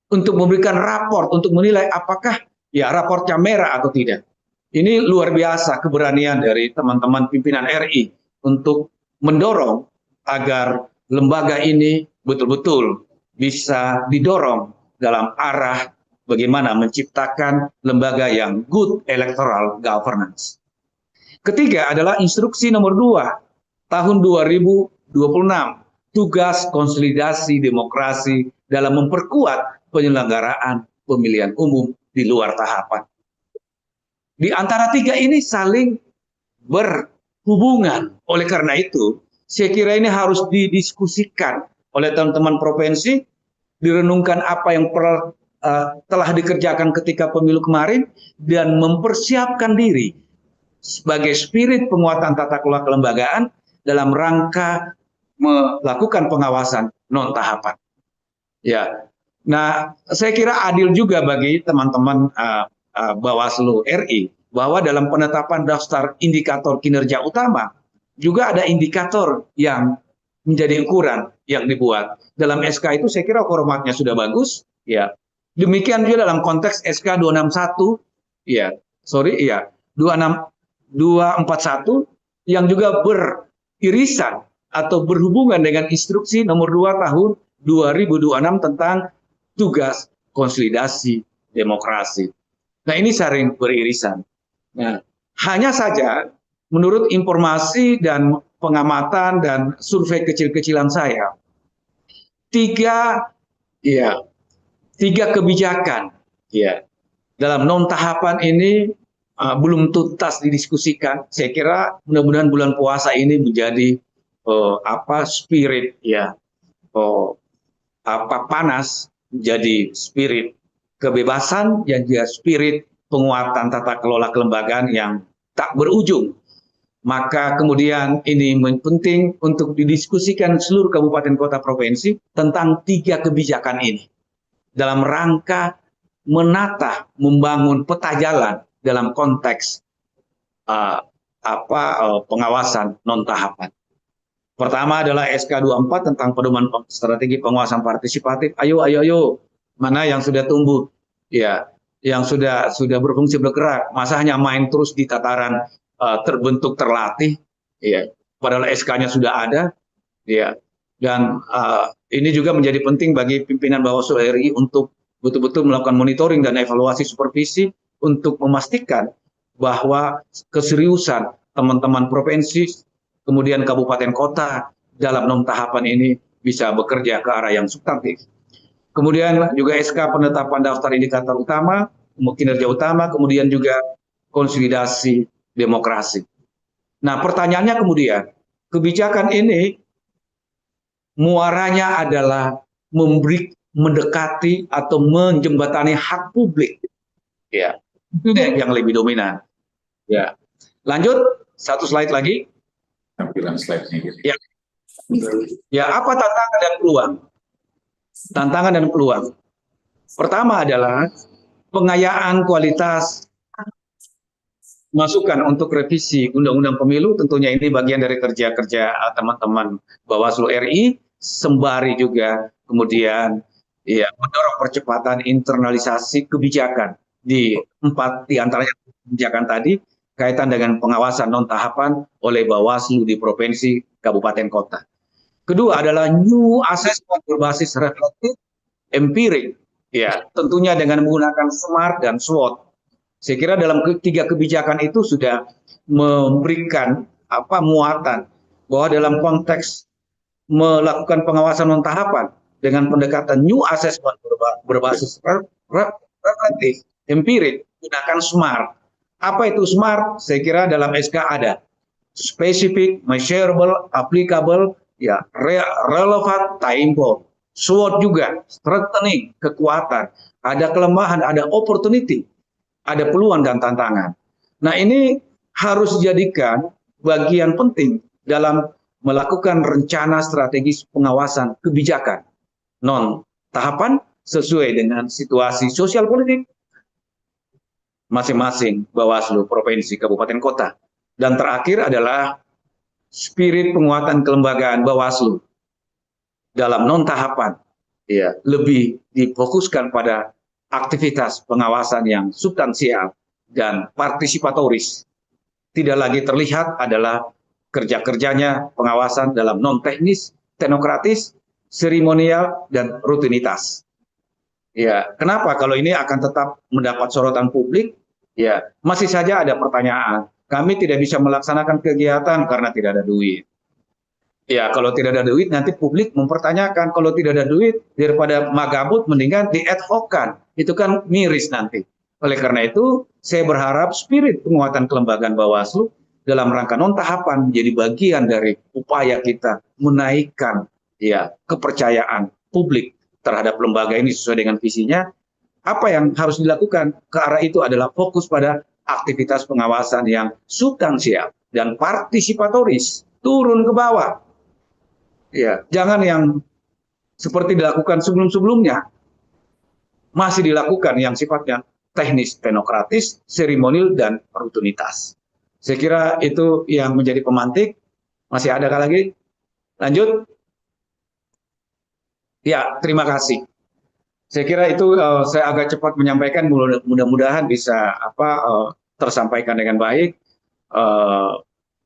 S4: untuk memberikan raport, untuk menilai apakah ya raportnya merah atau tidak. Ini luar biasa keberanian dari teman-teman pimpinan RI untuk mendorong agar lembaga ini betul-betul bisa didorong dalam arah bagaimana menciptakan lembaga yang good electoral governance. Ketiga adalah instruksi nomor 2 tahun 2026, tugas konsolidasi demokrasi dalam memperkuat penyelenggaraan pemilihan umum di luar tahapan. Di antara tiga ini saling berhubungan. Oleh karena itu, saya kira ini harus didiskusikan oleh teman-teman provinsi, direnungkan apa yang telah dikerjakan ketika pemilu kemarin, dan mempersiapkan diri sebagai spirit penguatan tata kelola kelembagaan dalam rangka melakukan pengawasan non tahapan. Ya, nah saya kira adil juga bagi teman-teman Bawaslu RI bahwa dalam penetapan daftar indikator kinerja utama juga ada indikator yang menjadi ukuran yang dibuat. Dalam SK itu saya kira formatnya sudah bagus, ya. Demikian juga dalam konteks SK 261, ya, 241 yang juga beririsan atau berhubungan dengan instruksi nomor 2 tahun 2026 tentang tugas konsolidasi demokrasi. Nah, ini sering beririsan. Nah, hanya saja menurut informasi dan pengamatan dan survei kecil-kecilan saya, tiga kebijakan ya dalam non tahapan ini belum tuntas didiskusikan. Saya kira mudah-mudahan bulan puasa ini menjadi spirit ya panas, menjadi spirit kebebasan dan juga spirit penguatan tata kelola kelembagaan yang tak berujung. Maka kemudian ini penting untuk didiskusikan seluruh kabupaten kota provinsi tentang tiga kebijakan ini dalam rangka menata, membangun peta jalan dalam konteks pengawasan non tahapan. Pertama adalah SK 24 tentang pedoman strategi pengawasan partisipatif. Ayo, mana yang sudah tumbuh, ya, yang sudah berfungsi bergerak, masa hanya main terus di tataran terbentuk terlatih, ya, padahal SK-nya sudah ada, ya, dan ini juga menjadi penting bagi pimpinan Bawaslu RI untuk betul-betul melakukan monitoring dan evaluasi supervisi untuk memastikan bahwa keseriusan teman-teman provinsi, kemudian kabupaten kota dalam non tahapan ini bisa bekerja ke arah yang substantif. Kemudian juga SK penetapan daftar indikator utama, kinerja utama, kemudian juga konsolidasi demokrasi. Nah, pertanyaannya kemudian, kebijakan ini muaranya adalah mendekati atau menjembatani hak publik, ya, itu yang lebih dominan. Ya, lanjut satu slide lagi.
S5: Tampilan slide-nya gitu.
S4: Ya, apa tantangan dan peluang? Tantangan dan peluang. Pertama adalah pengayaan kualitas masukan untuk revisi Undang-Undang Pemilu. Tentunya ini bagian dari kerja-kerja teman-teman Bawaslu RI, sembari juga kemudian ya mendorong percepatan internalisasi kebijakan di 4 di antaranya kebijakan tadi kaitan dengan pengawasan non tahapan oleh Bawaslu di provinsi, kabupaten, kota. Kedua adalah new assessment berbasis reflektif empirik, ya, tentunya dengan menggunakan SMART dan SWOT. Saya kira dalam ketiga kebijakan itu sudah memberikan muatan bahwa dalam konteks melakukan pengawasan non tahapan dengan pendekatan new assessment berbasis reflektif empirik, gunakan SMART. Apa itu SMART? Saya kira dalam SK ada specific, measurable, applicable, ya, relevant, time-bound. SWOT juga, strengthening, kekuatan, ada kelemahan, ada opportunity, ada peluang dan tantangan. Nah, ini harus dijadikan bagian penting dalam melakukan rencana strategis pengawasan kebijakan non tahapan sesuai dengan situasi sosial politik masing-masing Bawaslu, provinsi, kabupaten, kota. Dan terakhir adalah spirit penguatan kelembagaan Bawaslu dalam non tahapan, ya, lebih difokuskan pada aktivitas pengawasan yang substansial dan partisipatoris. Tidak lagi terlihat adalah kerja-kerjanya pengawasan dalam non teknis, teknokratis, seremonial, dan rutinitas. Ya, kenapa kalau ini akan tetap mendapat sorotan publik? Ya, masih saja ada pertanyaan. Kami tidak bisa melaksanakan kegiatan karena tidak ada duit. Ya, kalau tidak ada duit nanti publik mempertanyakan, kalau tidak ada duit daripada magabut mendingan di ad hoc-kan. Itu kan miris nanti. Oleh karena itu, saya berharap spirit penguatan kelembagaan Bawaslu dalam rangka non tahapan menjadi bagian dari upaya kita menaikkan ya kepercayaan publik terhadap lembaga ini sesuai dengan visinya. Apa yang harus dilakukan ke arah itu adalah fokus pada aktivitas pengawasan yang substansial dan partisipatoris, turun ke bawah. Ya, jangan yang seperti dilakukan sebelum-sebelumnya. Masih dilakukan yang sifatnya teknis, teknokratis, seremonial, dan rutinitas. Saya kira itu yang menjadi pemantik. Masih ada lagi? Lanjut? Ya, terima kasih. Saya kira itu saya agak cepat menyampaikan, mudah-mudahan bisa tersampaikan dengan baik.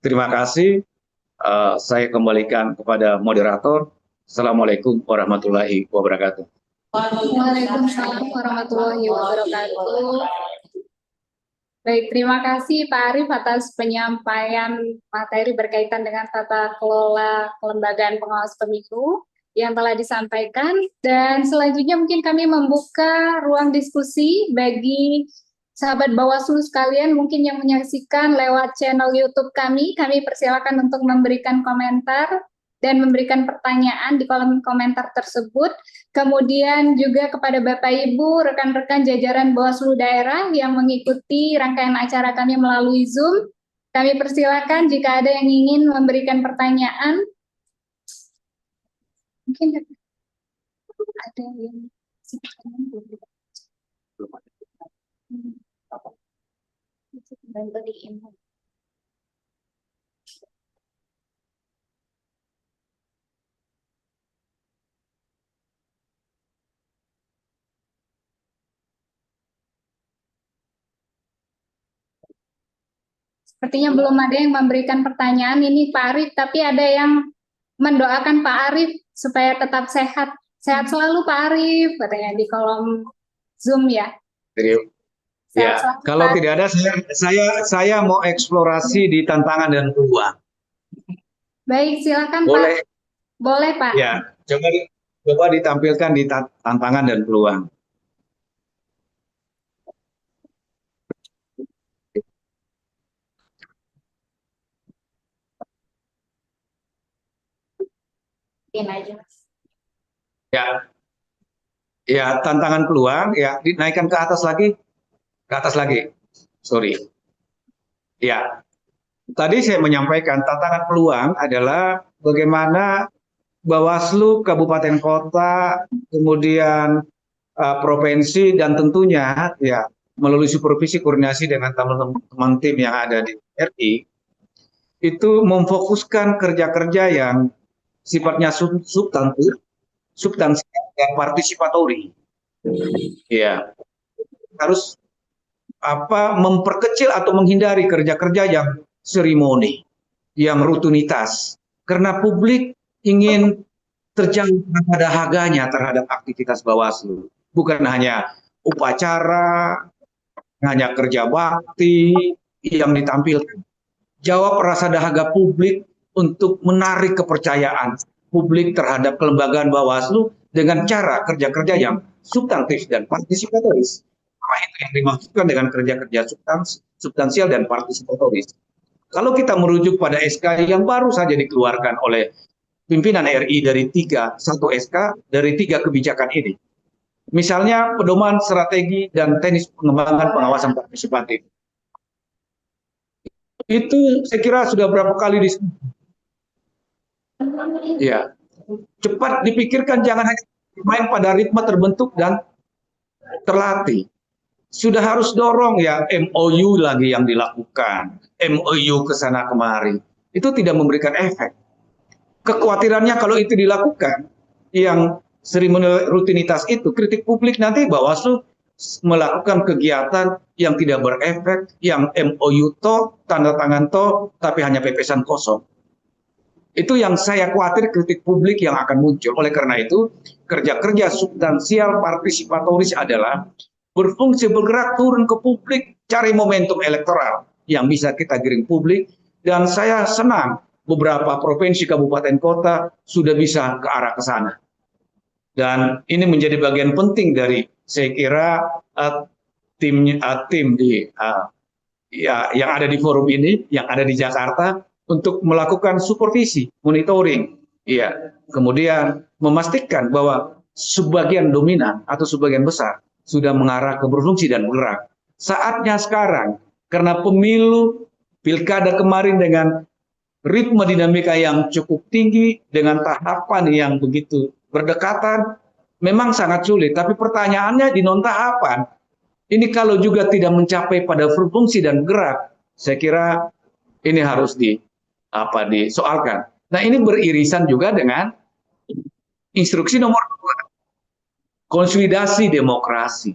S4: Terima kasih. Saya kembalikan kepada moderator. Assalamualaikum warahmatullahi wabarakatuh.
S2: Waalaikumsalam warahmatullahi wabarakatuh. Baik, terima kasih Pak Arief atas penyampaian materi berkaitan dengan tata kelola kelembagaan pengawas pemilu yang telah disampaikan. Dan selanjutnya mungkin kami membuka ruang diskusi bagi sahabat Bawaslu sekalian mungkin yang menyaksikan lewat channel YouTube kami persilakan untuk memberikan komentar dan memberikan pertanyaan di kolom komentar tersebut. Kemudian juga kepada Bapak Ibu, rekan-rekan jajaran Bawaslu daerah yang mengikuti rangkaian acara kami melalui Zoom, kami persilakan jika ada yang ingin memberikan pertanyaan. Mungkin ada yang
S1: Bantu diinfo.
S2: Sepertinya belum ada yang memberikan pertanyaan ini Pak Arief, tapi ada yang mendoakan Pak Arief supaya tetap sehat. Sehat selalu Pak Arief, katanya di kolom Zoom ya.
S4: Ya, kalau tidak ada saya mau eksplorasi di tantangan dan peluang.
S2: Baik, silakan
S4: Boleh.
S2: Pak. Boleh Pak.
S4: Ya, coba ditampilkan di tantangan dan peluang.
S1: Aja.
S4: Ya, tantangan peluang, ya dinaikkan ke atas lagi. Sorry. Ya, tadi saya menyampaikan tantangan peluang adalah bagaimana Bawaslu, kabupaten kota, kemudian provinsi, dan tentunya ya melalui supervisi koordinasi dengan teman-teman tim yang ada di RI, itu memfokuskan kerja-kerja yang sifatnya substansial dan partisipatori. Ya, harus memperkecil atau menghindari kerja-kerja yang seremoni, yang rutinitas, karena publik ingin terjangkau pada dahaganya terhadap aktivitas Bawaslu, bukan hanya upacara, hanya kerja bakti yang ditampilkan. Jawab rasa dahaga publik untuk menarik kepercayaan publik terhadap kelembagaan Bawaslu dengan cara kerja-kerja yang substantif dan partisipatoris. Apa itu yang dimaksudkan dengan kerja-kerja substansial dan partisipatoris? Kalau kita merujuk pada SK yang baru saja dikeluarkan oleh pimpinan RI dari satu SK dari 3 kebijakan ini. Misalnya pedoman strategi dan teknis pengembangan pengawasan partisipatif. Itu saya kira sudah berapa kali ya, cepat dipikirkan, jangan hanya main pada ritme terbentuk dan terlatih. Sudah harus dorong ya MOU lagi yang dilakukan, MOU ke sana kemari. Itu tidak memberikan efek. Kekhawatirannya kalau itu dilakukan, yang sering rutinitas itu, kritik publik nanti Bawaslu melakukan kegiatan yang tidak berefek, yang MOU toh, tanda tangan toh, tapi hanya pepesan kosong. Itu yang saya khawatir, kritik publik yang akan muncul. Oleh karena itu, kerja-kerja substansial partisipatoris adalah berfungsi bergerak turun ke publik, cari momentum elektoral yang bisa kita giring publik. Dan saya senang beberapa provinsi, kabupaten, kota sudah bisa ke arah ke sana. Dan ini menjadi bagian penting dari, saya kira, tim di yang ada di forum ini, yang ada di Jakarta, untuk melakukan supervisi, monitoring, ya, kemudian memastikan bahwa sebagian dominan atau sebagian besar sudah mengarah ke berfungsi dan bergerak. Saatnya sekarang, karena pemilu pilkada kemarin dengan ritme dinamika yang cukup tinggi, dengan tahapan yang begitu berdekatan, memang sangat sulit. Tapi pertanyaannya di non tahapan, ini kalau juga tidak mencapai pada berfungsi dan gerak, saya kira ini harus disoalkan. Nah, ini beririsan juga dengan instruksi nomor 2, konsolidasi demokrasi.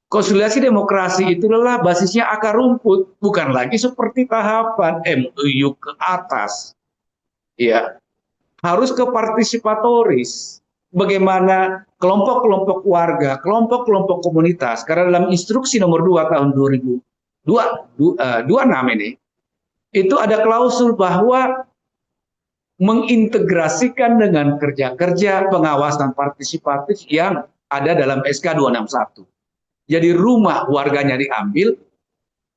S4: Konsolidasi demokrasi itu adalah basisnya akar rumput, bukan lagi seperti tahapan MOU ke atas. Ya, harus ke partisipatoris. Bagaimana kelompok-kelompok warga, kelompok-kelompok komunitas, karena dalam instruksi nomor 2 tahun 2026 ini, itu ada klausul bahwa mengintegrasikan dengan kerja-kerja pengawasan partisipatif yang ada dalam SK 261. Jadi rumah warganya diambil,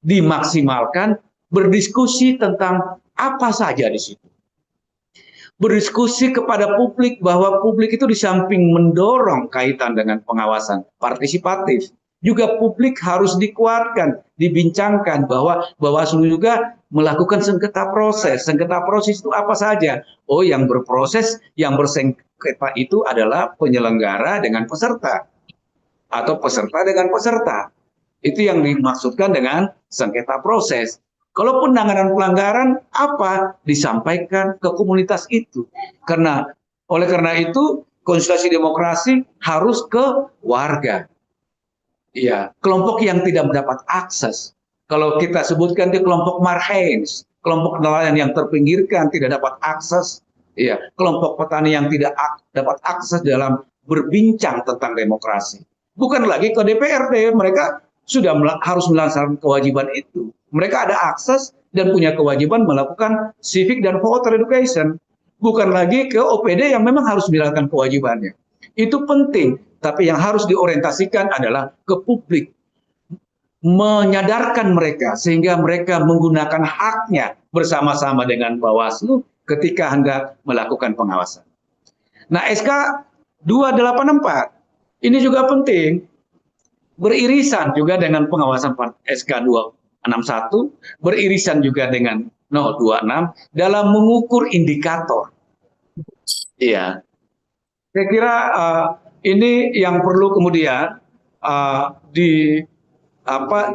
S4: dimaksimalkan, berdiskusi tentang apa saja di situ. Berdiskusi kepada publik, bahwa publik itu di samping mendorong kaitan dengan pengawasan partisipatif, juga publik harus dikuatkan, dibincangkan bahwa Bawaslu juga melakukan sengketa proses. Sengketa proses itu apa saja? Oh, yang berproses, yang bersengketa itu adalah penyelenggara dengan peserta, atau peserta dengan peserta. Itu yang dimaksudkan dengan sengketa proses. Kalau penanganan pelanggaran, apa? Disampaikan ke komunitas itu. Oleh karena itu, konsultasi demokrasi harus ke warga. Ya, kelompok yang tidak mendapat akses. Kalau kita sebutkan di kelompok marhains, kelompok nelayan yang terpinggirkan, tidak dapat akses. Ya, kelompok petani yang tidak dapat akses dalam berbincang tentang demokrasi. Bukan lagi ke DPRD, mereka sudah harus melaksanakan kewajiban itu. Mereka ada akses dan punya kewajiban melakukan civic dan voter education. Bukan lagi ke OPD yang memang harus menjalankan kewajibannya. Itu penting, tapi yang harus diorientasikan adalah ke publik. Menyadarkan mereka sehingga mereka menggunakan haknya bersama-sama dengan Bawaslu ketika hendak melakukan pengawasan. Nah, SK 284 ini juga penting, beririsan juga dengan pengawasan SK 261, beririsan juga dengan 026 dalam mengukur indikator. Iya, saya kira ini yang perlu kemudian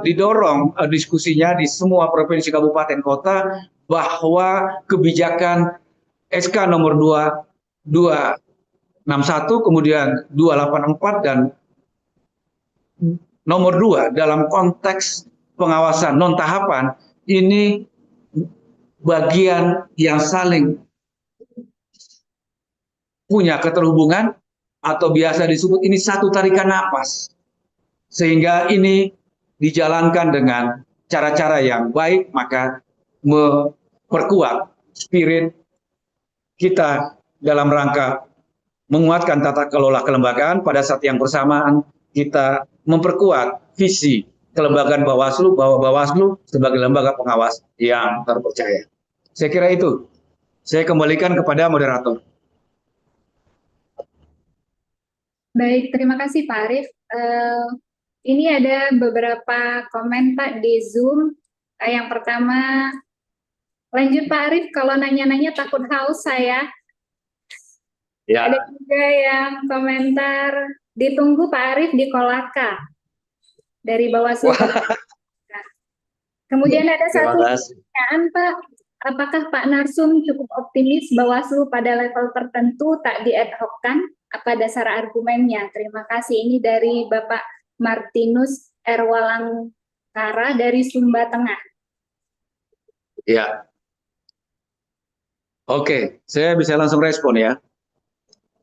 S4: didorong diskusinya di semua provinsi, kabupaten, kota, bahwa kebijakan SK nomor 261, kemudian 284 dan nomor 2 dalam konteks pengawasan non tahapan ini bagian yang saling punya keterhubungan, atau biasa disebut ini satu tarikan napas, sehingga ini dijalankan dengan cara-cara yang baik, maka memperkuat spirit kita dalam rangka menguatkan tata kelola kelembagaan. Pada saat yang bersamaan kita memperkuat visi kelembagaan Bawaslu, bahwa Bawaslu sebagai lembaga pengawas yang terpercaya. Saya kira itu Saya kembalikan kepada moderator.
S2: Baik, terima kasih Pak Arief. Ini ada beberapa komen Pak di Zoom. Yang pertama, lanjut Pak Arief, kalau nanya-nanya takut haus saya.
S4: Ya,
S2: Ada juga yang komentar, ditunggu Pak Arief di Kolaka dari Bawaslu. Kemudian ada
S4: terima
S2: satu
S4: kasih.
S2: pertanyaan Pak, apakah Pak Narsum cukup optimis Bawaslu pada level tertentu tak di-ad-hoc-kan? Apa dasar argumennya? Terima kasih. Ini dari Bapak Martinus Erwalangkara dari Sumba Tengah.
S4: Ya. Oke, saya bisa langsung respon ya.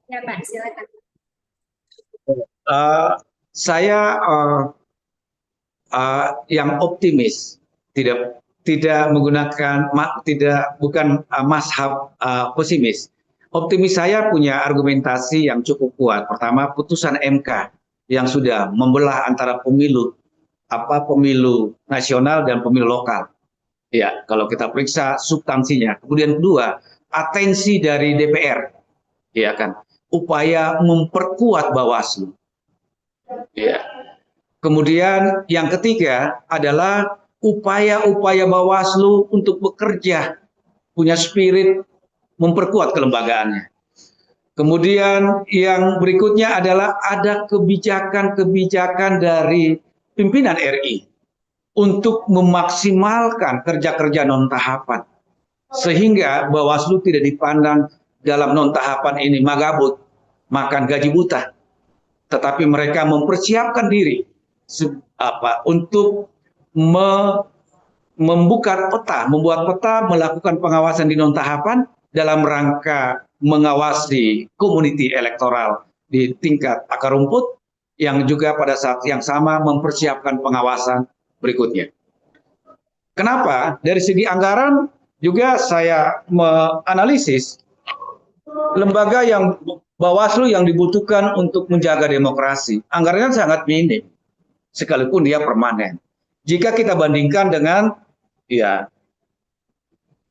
S2: Ya Pak, silakan.
S4: Saya yang optimis, tidak menggunakan bukan mazhab pesimis. Optimis saya punya argumentasi yang cukup kuat. Pertama, putusan MK yang sudah membelah antara pemilu nasional dan pemilu lokal. Ya, kalau kita periksa substansinya. Kemudian kedua, atensi dari DPR, ya kan, upaya memperkuat Bawaslu. Ya. Kemudian yang ketiga adalah upaya-upaya Bawaslu untuk bekerja, punya spirit memperkuat kelembagaannya. Kemudian yang berikutnya adalah ada kebijakan-kebijakan dari pimpinan RI untuk memaksimalkan kerja-kerja non-tahapan. Sehingga Bawaslu tidak dipandang dalam non-tahapan ini magabut, makan gaji buta. Tetapi mereka mempersiapkan diri untuk membuat peta, melakukan pengawasan di non-tahapan dalam rangka mengawasi community elektoral di tingkat akar rumput, yang juga pada saat yang sama mempersiapkan pengawasan berikutnya. Kenapa? Dari segi anggaran juga saya menganalisis lembaga yang Bawaslu yang dibutuhkan untuk menjaga demokrasi. Anggarannya sangat minim, sekalipun dia permanen. Jika kita bandingkan dengan ya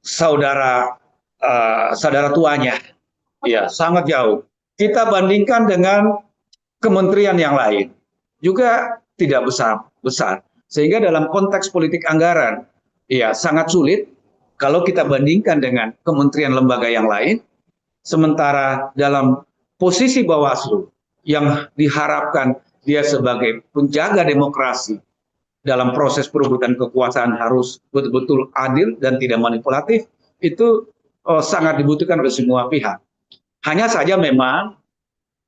S4: saudara tuanya, ya sangat jauh. Kita bandingkan dengan kementerian yang lain, juga tidak besar. Sehingga dalam konteks politik anggaran, ya sangat sulit kalau kita bandingkan dengan kementerian lembaga yang lain. Sementara dalam posisi Bawaslu yang diharapkan dia sebagai penjaga demokrasi dalam proses perebutan kekuasaan harus betul-betul adil dan tidak manipulatif, itu sangat dibutuhkan oleh semua pihak. Hanya saja memang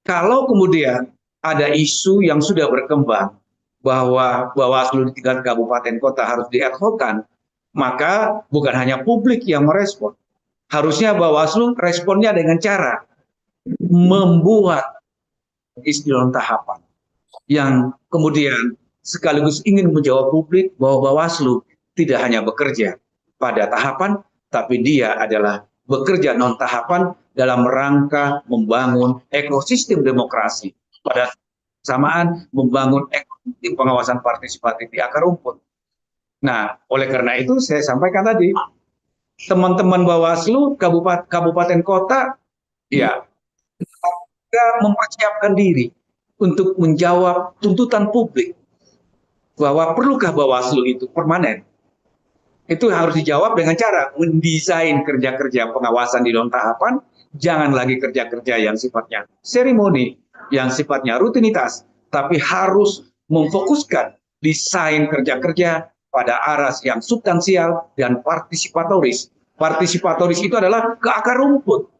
S4: kalau kemudian ada isu yang sudah berkembang bahwa Bawaslu di tingkat kabupaten kota harus di-ad-hoc-kan, maka bukan hanya publik yang merespon. Harusnya Bawaslu responnya dengan cara membuat istilah tahapan yang kemudian sekaligus ingin menjawab publik bahwa Bawaslu tidak hanya bekerja pada tahapan, tapi dia adalah bekerja non-tahapan dalam rangka membangun ekosistem demokrasi. Pada samaan membangun ekosistem pengawasan partisipatif di akar rumput. Nah, oleh karena itu saya sampaikan tadi, teman-teman Bawaslu kabupaten kota ya juga mempersiapkan diri untuk menjawab tuntutan publik bahwa perlukah Bawaslu itu permanen. Itu harus dijawab dengan cara mendesain kerja-kerja pengawasan di non-tahapan, jangan lagi kerja-kerja yang sifatnya seremoni, yang sifatnya rutinitas, tapi harus memfokuskan desain kerja-kerja pada arah yang substansial dan partisipatoris. Partisipatoris itu adalah ke akar rumput.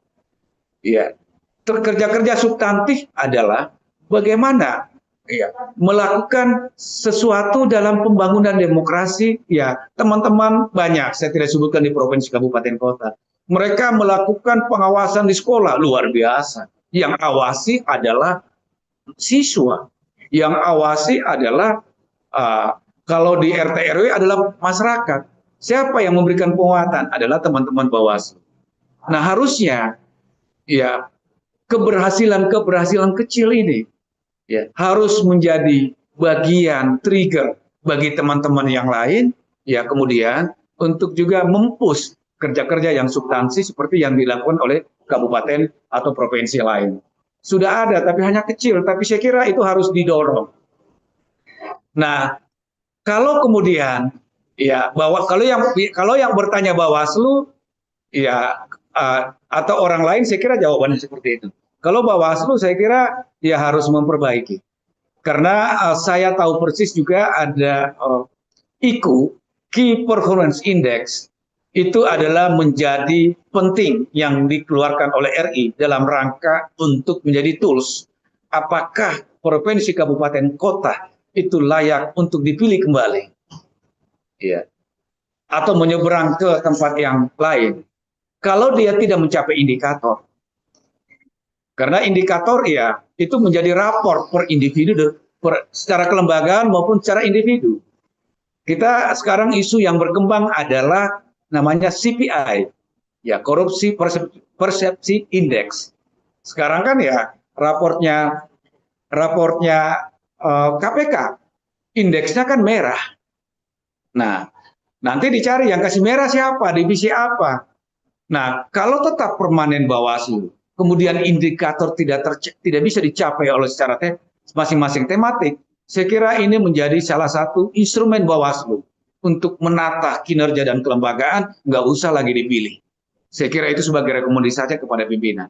S4: Ya, kerja-kerja substantif adalah bagaimana melakukan sesuatu dalam pembangunan demokrasi. Ya, teman-teman banyak, saya tidak sebutkan di provinsi kabupaten kota. Mereka melakukan pengawasan di sekolah luar biasa. Yang awasi adalah siswa. Yang awasi adalah kalau di RT RW adalah masyarakat. Siapa yang memberikan penguatan adalah teman-teman Bawaslu. Nah, harusnya ya keberhasilan kecil ini ya harus menjadi bagian trigger bagi teman-teman yang lain ya kemudian untuk juga mempush kerja-kerja yang substansi seperti yang dilakukan oleh kabupaten atau provinsi lain. Sudah ada, tapi hanya kecil. Tapi saya kira itu harus didorong. Nah, kalau kemudian ya kalau yang bertanya Bawaslu ya atau orang lain, saya kira jawabannya seperti itu. Kalau Bawaslu saya kira ya harus memperbaiki. Karena saya tahu persis juga ada IKU, Key Performance Index, itu adalah menjadi penting yang dikeluarkan oleh RI dalam rangka untuk menjadi tools. Apakah provinsi, kabupaten, kota itu layak untuk dipilih kembali? Ya. Atau menyeberang ke tempat yang lain. Kalau dia tidak mencapai indikator. Karena indikator ya itu menjadi rapor per individu, secara kelembagaan maupun secara individu. Kita sekarang isu yang berkembang adalah namanya CPI, ya korupsi persepsi indeks. Sekarang kan ya raportnya KPK, indeksnya kan merah. Nah, nanti dicari yang kasih merah siapa, divisi apa. Nah, kalau tetap permanen Bawaslu, kemudian indikator tidak bisa dicapai oleh secara masing-masing tematik, saya kira ini menjadi salah satu instrumen Bawaslu untuk menata kinerja dan kelembagaan, nggak usah lagi dipilih. Saya kira itu sebagai rekomendasi saja kepada pimpinan.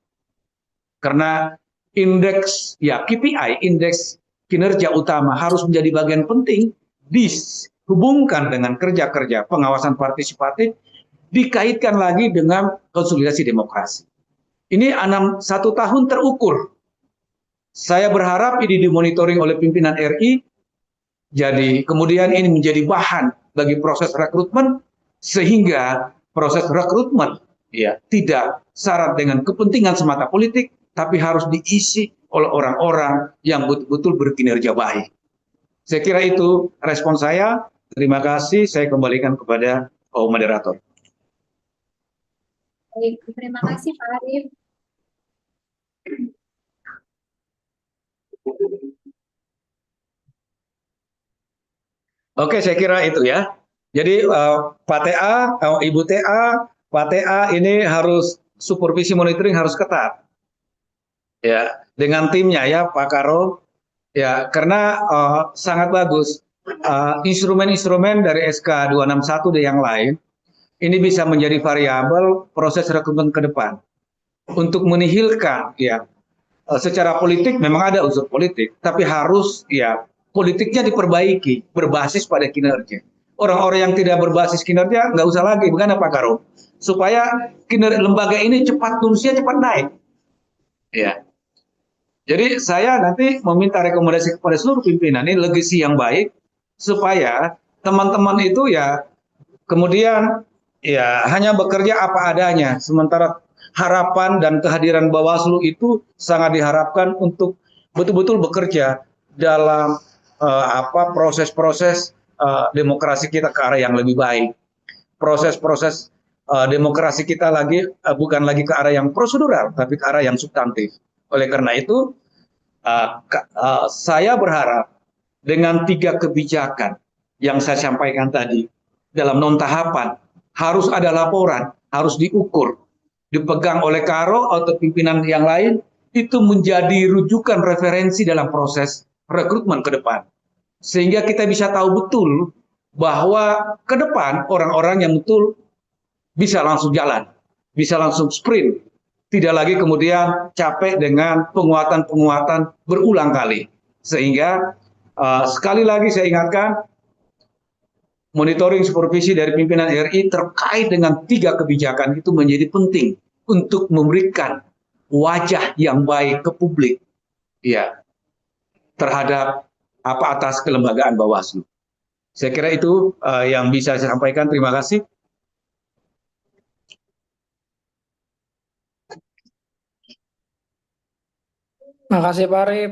S4: Karena indeks, ya KPI, indeks kinerja utama harus menjadi bagian penting, dihubungkan dengan kerja-kerja pengawasan partisipatif, dikaitkan lagi dengan konsolidasi demokrasi. Ini 1 tahun terukur. Saya berharap ini dimonitoring oleh pimpinan RI, jadi kemudian ini menjadi bahan bagi proses rekrutmen, sehingga proses rekrutmen ya tidak syarat dengan kepentingan semata politik, tapi harus diisi oleh orang-orang yang betul-betul berkinerja baik. Saya kira itu respon saya. Terima kasih. Saya kembalikan kepada moderator.
S1: Baik, terima kasih Pak Arif.
S4: Oke, saya kira itu ya. Jadi Pak TA, Ibu TA, Pak TA ini harus supervisi monitoring harus ketat. Ya, dengan timnya ya Pak Karo. Ya, karena sangat bagus. Instrumen-instrumen dari SK 261 dan yang lain ini bisa menjadi variabel proses rekrutmen ke depan untuk menihilkan ya secara politik memang ada unsur politik, tapi harus ya politiknya diperbaiki berbasis pada kinerja. Orang-orang yang tidak berbasis kinerja nggak usah lagi, bagaimana Pak Karo? Supaya kinerja lembaga ini cepat tulusnya cepat naik. Ya. Jadi saya nanti meminta rekomendasi kepada seluruh pimpinan ini legasi yang baik supaya teman-teman itu ya kemudian ya hanya bekerja apa adanya, sementara harapan dan kehadiran Bawaslu itu sangat diharapkan untuk betul-betul bekerja dalam proses-proses demokrasi kita ke arah yang lebih baik. Proses-proses demokrasi kita bukan lagi ke arah yang prosedural, tapi ke arah yang substantif. Oleh karena itu, saya berharap dengan 3 kebijakan yang saya sampaikan tadi, dalam non-tahapan, harus ada laporan, harus diukur, dipegang oleh Karo atau pimpinan yang lain, itu menjadi rujukan referensi dalam proses rekrutmen ke depan. Sehingga kita bisa tahu betul bahwa ke depan orang-orang yang betul bisa langsung jalan, bisa langsung sprint, tidak lagi kemudian capek dengan penguatan-penguatan berulang kali. Sehingga sekali lagi saya ingatkan, monitoring supervisi dari pimpinan RI terkait dengan 3 kebijakan itu menjadi penting untuk memberikan wajah yang baik ke publik ya terhadap atas kelembagaan Bawaslu. Saya kira itu yang bisa saya sampaikan. Terima kasih.
S3: Terima kasih Pak Arif.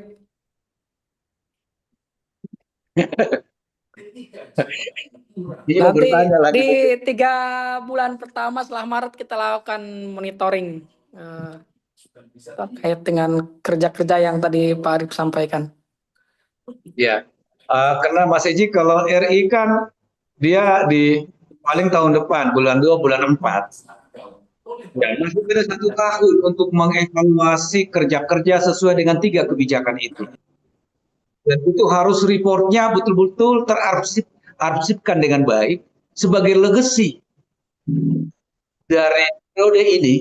S3: Nanti di 3 bulan pertama setelah Maret kita lakukan monitoring terkait dengan kerja-kerja yang tadi Pak Arif sampaikan.
S4: Ya, karena Mas Eji kalau RI kan dia paling tahun depan, bulan 2, bulan 4. Ya, masih ada 1 tahun untuk mengevaluasi kerja-kerja sesuai dengan 3 kebijakan itu. Dan itu harus reportnya betul-betul terarsipkan dengan baik sebagai legacy dari periode ini.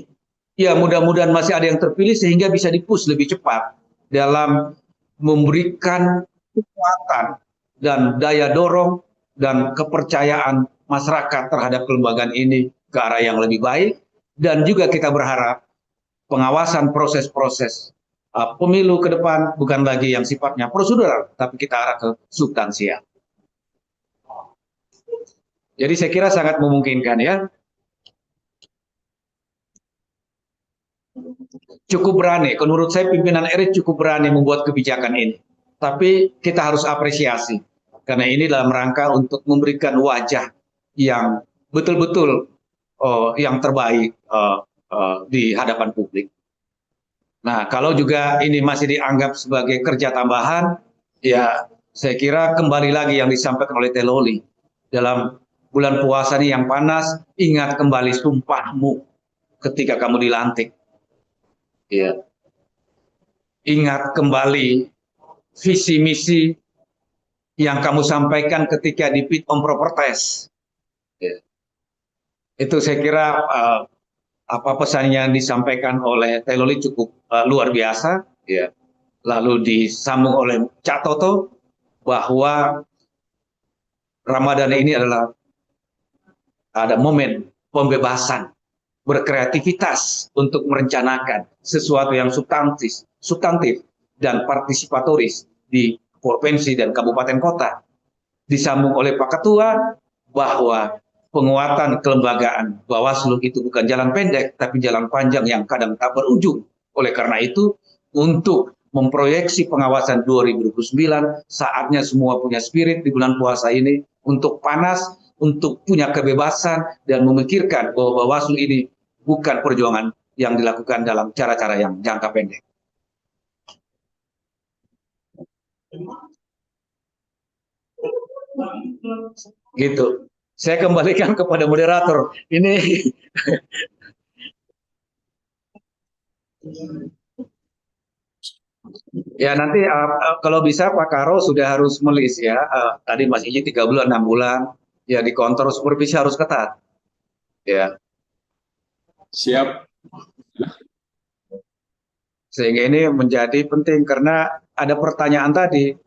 S4: Ya, mudah-mudahan masih ada yang terpilih sehingga bisa dipush lebih cepat dalam memberikan kekuatan dan daya dorong dan kepercayaan masyarakat terhadap kelembagaan ini ke arah yang lebih baik. Dan juga kita berharap pengawasan proses-proses pemilu ke depan bukan lagi yang sifatnya prosedural, tapi kita arah ke substansial. Jadi saya kira sangat memungkinkan ya. Cukup berani, menurut saya pimpinan Erik cukup berani membuat kebijakan ini. Tapi kita harus apresiasi, karena ini dalam rangka untuk memberikan wajah yang betul-betul yang terbaik di hadapan publik. Nah, kalau juga ini masih dianggap sebagai kerja tambahan, ya saya kira kembali lagi yang disampaikan oleh Teloli. Dalam bulan puasa ini yang panas, ingat kembali sumpahmu ketika kamu dilantik. Ya. Ingat kembali visi misi yang kamu sampaikan ketika di fit on proper test. Ya. Itu saya kira apa pesan yang disampaikan oleh Teloli cukup luar biasa, ya. Lalu disambung oleh Cak Toto bahwa Ramadan ini adalah ada momen pembebasan, berkreativitas untuk merencanakan sesuatu yang substantif dan partisipatoris di provinsi dan kabupaten kota. Disambung oleh Pak Ketua bahwa penguatan kelembagaan Bawaslu itu bukan jalan pendek, tapi jalan panjang yang kadang tak berujung. Oleh karena itu, untuk memproyeksi pengawasan 2029, saatnya semua punya spirit di bulan puasa ini untuk panas, untuk punya kebebasan, dan memikirkan bahwa Bawaslu ini bukan perjuangan yang dilakukan dalam cara-cara yang jangka pendek. Gitu. Saya kembalikan kepada moderator. Ini ya nanti kalau bisa Pak Karo sudah harus melis ya. Tadi Mas Iji 3 bulan, 6 bulan. Ya di kontrol supervisi harus ketat. Ya.
S5: Siap.
S4: Sehingga ini menjadi penting karena ada pertanyaan tadi.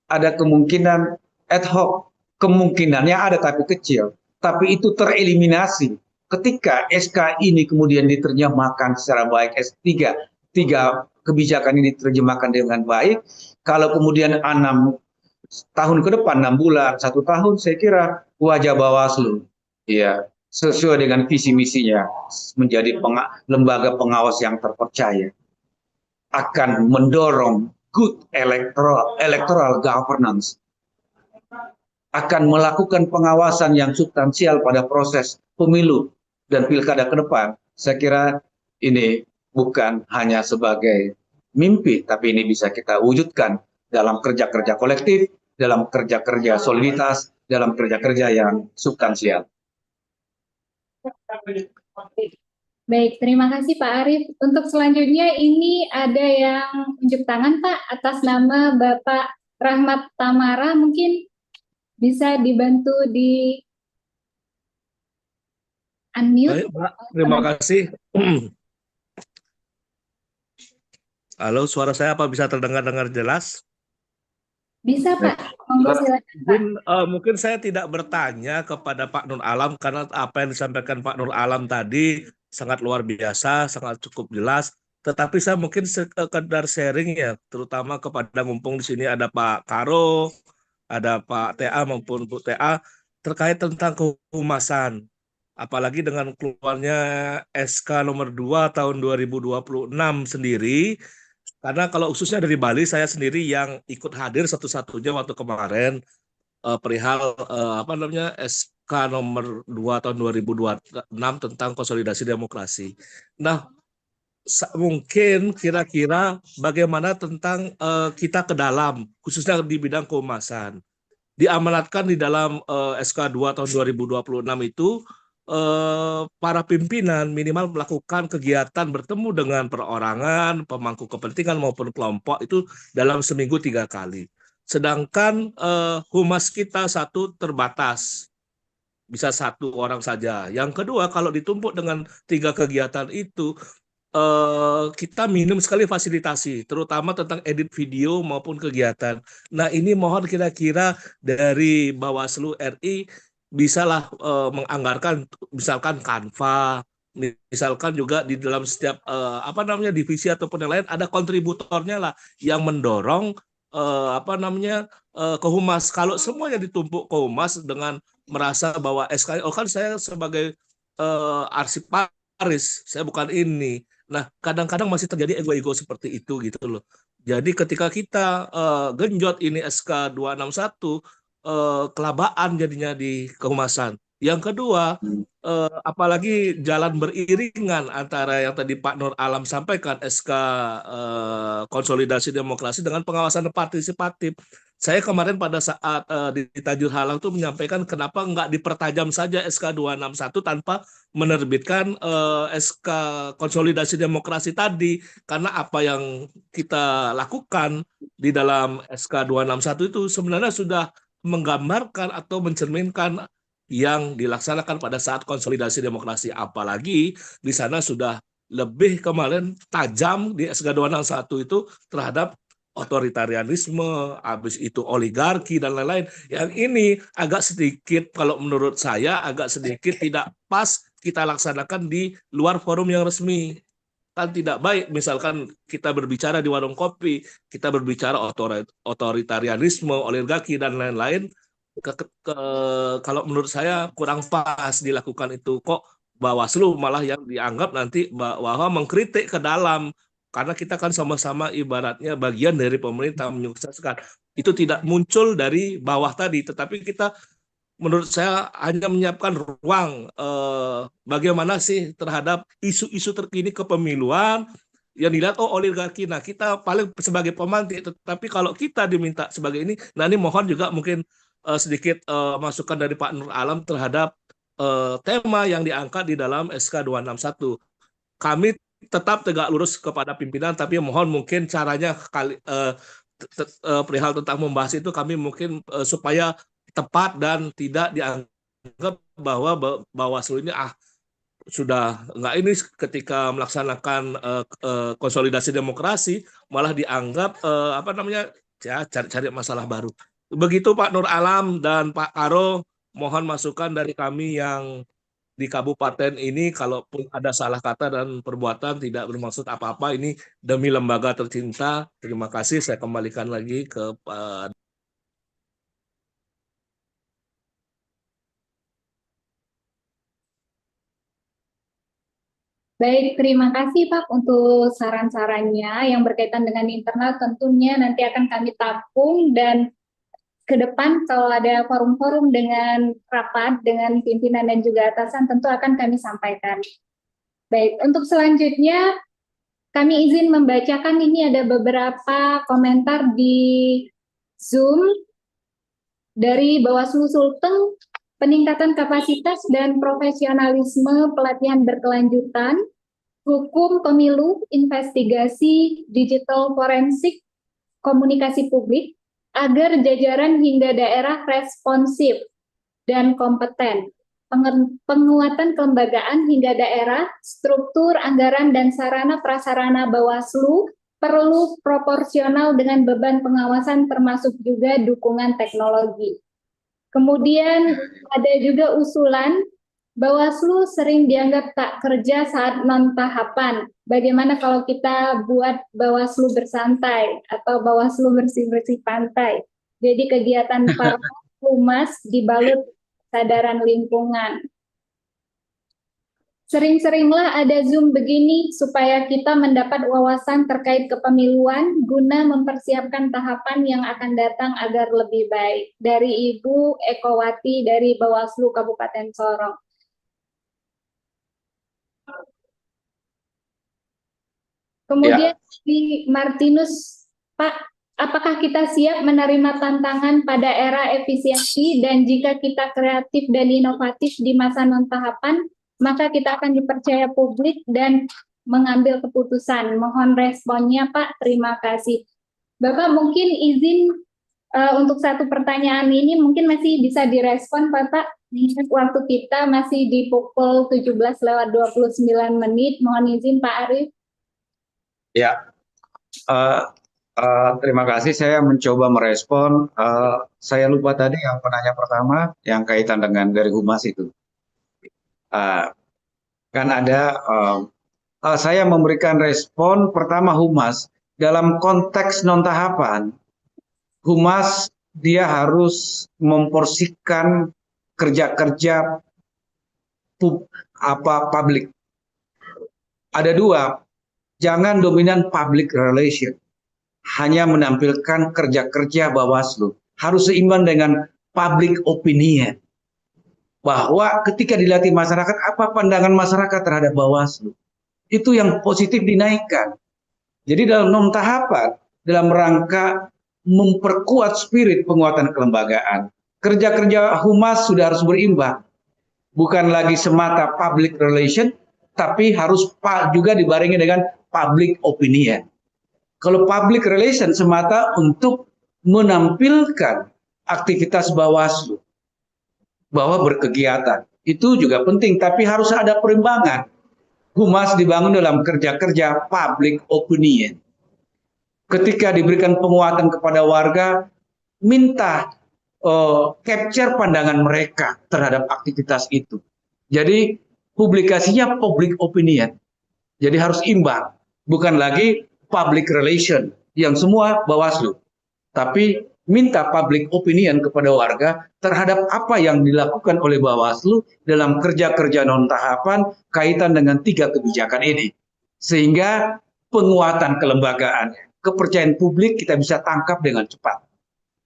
S4: Ada kemungkinan ad hoc. Kemungkinannya ada tapi kecil. Tapi itu tereliminasi ketika SK ini kemudian diterjemahkan secara baik, S3, 3 kebijakan ini diterjemahkan dengan baik. Kalau kemudian 6 tahun ke depan, 6 bulan, 1 tahun, saya kira wajah Bawaslu ya sesuai dengan visi misinya menjadi lembaga pengawas yang terpercaya akan mendorong good electoral governance, akan melakukan pengawasan yang substansial pada proses pemilu dan pilkada ke depan. Saya kira ini bukan hanya sebagai mimpi, tapi ini bisa kita wujudkan dalam kerja-kerja kolektif, dalam kerja-kerja soliditas, dalam kerja-kerja yang substansial.
S2: Baik, terima kasih Pak Arief. Untuk selanjutnya ini ada yang unjuk tangan Pak atas nama Bapak Rahmat Tamara, mungkin bisa dibantu di unmute.
S6: Baik, Pak. Terima kasih. Halo, suara saya apa bisa terdengar jelas?
S2: Bisa Pak, monggo silakan Pak.
S6: Mungkin saya tidak bertanya kepada Pak Nur Alam karena apa yang disampaikan Pak Nur Alam tadi sangat luar biasa, sangat cukup jelas. Tetapi saya mungkin sekedar sharing ya, terutama kepada mumpung di sini ada Pak Karo, ada Pak TA maupun Bu TA terkait tentang kehumasan. Apalagi dengan keluarnya SK nomor 2 tahun 2026 sendiri. Karena kalau khususnya dari Bali, saya sendiri yang ikut hadir satu-satunya waktu kemarin perihal SK nomor 2 tahun 2026 tentang konsolidasi demokrasi. Nah, mungkin kira-kira bagaimana tentang kita ke dalam, khususnya di bidang kehumasan. diamanatkan di dalam SK 2 tahun 2026 itu para pimpinan minimal melakukan kegiatan bertemu dengan perorangan, pemangku kepentingan maupun kelompok itu dalam seminggu 3 kali. Sedangkan humas kita satu terbatas, bisa 1 orang saja. Yang kedua, kalau ditumpuk dengan 3 kegiatan itu, kita minim sekali fasilitasi, terutama tentang edit video maupun kegiatan. Nah, ini mohon kira-kira dari Bawaslu RI bisalah menganggarkan, misalkan Canva, misalkan juga di dalam setiap apa namanya divisi ataupun yang lain ada kontributornya lah yang mendorong ke humas. Kalau semuanya ditumpuk ke humas dengan merasa bahwa SK, oh kan saya sebagai arsiparis, saya bukan ini. Nah, kadang-kadang masih terjadi ego-ego seperti itu gitu loh. Jadi ketika kita genjot ini SK 261, kelabaan jadinya di kehumasan. Yang kedua, apalagi jalan beriringan antara yang tadi Pak Nur Alam sampaikan, SK konsolidasi demokrasi dengan pengawasan partisipatif. Saya kemarin pada saat di Tajur Halang itu menyampaikan kenapa nggak dipertajam saja SK 261 tanpa menerbitkan SK konsolidasi demokrasi tadi, karena apa yang kita lakukan di dalam SK 261 itu sebenarnya sudah menggambarkan atau mencerminkan yang dilaksanakan pada saat konsolidasi demokrasi, apalagi di sana sudah lebih kemarin tajam di SK 261 itu terhadap otoritarianisme, habis itu oligarki dan lain-lain. Yang ini agak sedikit, kalau menurut saya agak sedikit tidak pas kita laksanakan di luar forum yang resmi. Kan tidak baik misalkan kita berbicara di warung kopi, kita berbicara otoritarianisme, oligarki dan lain-lain. Kalau menurut saya kurang pas dilakukan itu. Kok Bawaslu malah yang dianggap nanti bahwa mengkritik ke dalam, karena kita kan sama-sama ibaratnya bagian dari pemerintah menyukseskan. Itu tidak muncul dari bawah tadi, tetapi kita menurut saya hanya menyiapkan ruang bagaimana sih terhadap isu-isu terkini kepemiluan yang dilihat, oh oligarki. Nah, kita paling sebagai pemantik, tetapi kalau kita diminta sebagai ini, nah ini mohon juga mungkin sedikit masukan dari Pak Nur Alam terhadap tema yang diangkat di dalam SK 261. Kami tetap tegak lurus kepada pimpinan, tapi mohon mungkin caranya perihal tentang membahas itu kami mungkin supaya tepat dan tidak dianggap bahwa Bawaslu ini sudah nggak ini ketika melaksanakan konsolidasi demokrasi malah dianggap ya cari masalah baru. Begitu Pak Nur Alam dan Pak Karo, mohon masukan dari kami yang di kabupaten ini, kalaupun ada salah kata dan perbuatan tidak bermaksud apa-apa, ini demi lembaga tercinta. Terima kasih, saya kembalikan lagi ke Pak.
S2: Baik, terima kasih Pak untuk saran-sarannya yang berkaitan dengan internal. Tentunya nanti akan kami tampung dan ke depan kalau ada forum-forum dengan rapat dengan pimpinan dan juga atasan tentu akan kami sampaikan. Baik, untuk selanjutnya kami izin membacakan, ini ada beberapa komentar di Zoom dari Bawaslu Sulteng. Peningkatan kapasitas dan profesionalisme pelatihan berkelanjutan, hukum pemilu, investigasi, digital forensik, komunikasi publik, agar jajaran hingga daerah responsif dan kompeten. Penguatan kelembagaan hingga daerah, struktur, anggaran, dan sarana prasarana Bawaslu perlu proporsional dengan beban pengawasan termasuk juga dukungan teknologi. Kemudian ada juga usulan Bawaslu sering dianggap tak kerja saat non-tahapan. Bagaimana kalau kita buat Bawaslu bersantai atau Bawaslu bersih-bersih pantai? Jadi kegiatan para humas dibalut kesadaran lingkungan. Sering-seringlah ada Zoom begini supaya kita mendapat wawasan terkait kepemiluan guna mempersiapkan tahapan yang akan datang agar lebih baik. Dari Ibu Ekowati dari Bawaslu Kabupaten Sorong. Kemudian di Martinus, Pak, apakah kita siap menerima tantangan pada era efisiensi, dan jika kita kreatif dan inovatif di masa non-tahapan, maka kita akan dipercaya publik dan mengambil keputusan. Mohon responnya, Pak. Terima kasih. Bapak mungkin izin untuk satu pertanyaan ini mungkin masih bisa direspon, Bapak. Waktu kita masih di pukul 17:29. Mohon izin, Pak Arief.
S4: Ya, terima kasih. Saya mencoba merespon. Saya lupa tadi yang penanya pertama yang kaitan dengan dari Humas itu. Kan ada, saya memberikan respon pertama Humas dalam konteks non tahapan. Humas dia harus memporsikan kerja-kerja publik. Ada dua, jangan dominan public relation, hanya menampilkan kerja-kerja Bawaslu. Harus seimbang dengan public opinion. Bahwa ketika dilatih masyarakat, apa pandangan masyarakat terhadap Bawaslu. Itu yang positif dinaikkan. Jadi dalam non tahapan, dalam rangka memperkuat spirit penguatan kelembagaan, kerja-kerja Humas sudah harus berimbang. Bukan lagi semata public relation, tapi harus juga dibarengi dengan public opinion. Kalau public relation semata untuk menampilkan aktivitas Bawaslu bahwa berkegiatan, itu juga penting, tapi harus ada perimbangan. Humas dibangun dalam kerja-kerja public opinion. Ketika diberikan penguatan kepada warga, minta capture pandangan mereka terhadap aktivitas itu. Jadi publikasinya public opinion. Jadi harus imbang, bukan lagi public relation yang semua Bawaslu, tapi minta public opinion kepada warga terhadap apa yang dilakukan oleh Bawaslu dalam kerja-kerja non tahapan kaitan dengan 3 kebijakan ini. Sehingga penguatan kelembagaan, kepercayaan publik kita bisa tangkap dengan cepat.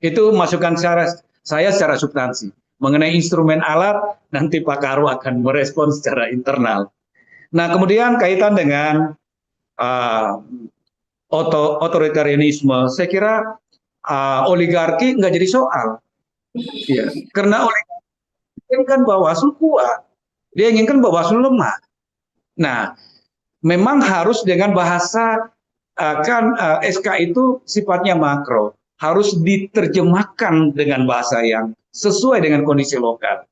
S4: Itu masukan saya secara substansi. Mengenai instrumen alat, nanti Pak Karu akan merespon secara internal. Nah, kemudian kaitan dengan otoritarianisme, saya kira oligarki nggak jadi soal. Ya, karena oligarki inginkan Bawaslu kuat, dia inginkan Bawaslu lemah. Nah, memang harus dengan bahasa, SK itu sifatnya makro, harus diterjemahkan dengan bahasa yang sesuai dengan kondisi lokal.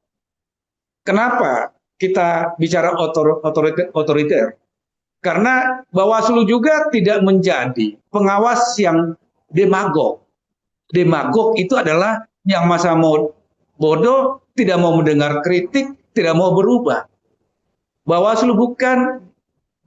S4: Kenapa kita bicara otoriter? Karena Bawaslu juga tidak menjadi pengawas yang demagog. Demagog itu adalah yang masa mau bodoh, tidak mau mendengar kritik, tidak mau berubah. Bawaslu bukan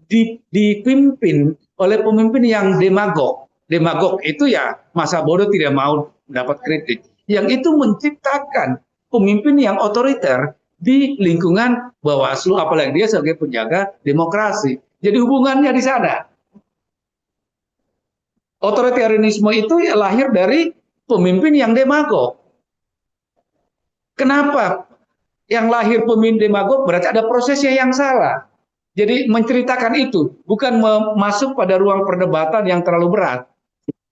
S4: dipimpin oleh pemimpin yang demagog. Demagog itu ya masa bodoh, tidak mau mendapat kritik. Yang itu menciptakan pemimpin yang otoriter di lingkungan Bawaslu, apalagi dia sebagai penjaga demokrasi. Jadi hubungannya di sana. Otoritarianisme itu lahir dari pemimpin yang demagog. Kenapa? Yang lahir pemimpin demagog berarti ada prosesnya yang salah. Jadi menceritakan itu bukan masuk pada ruang perdebatan yang terlalu berat.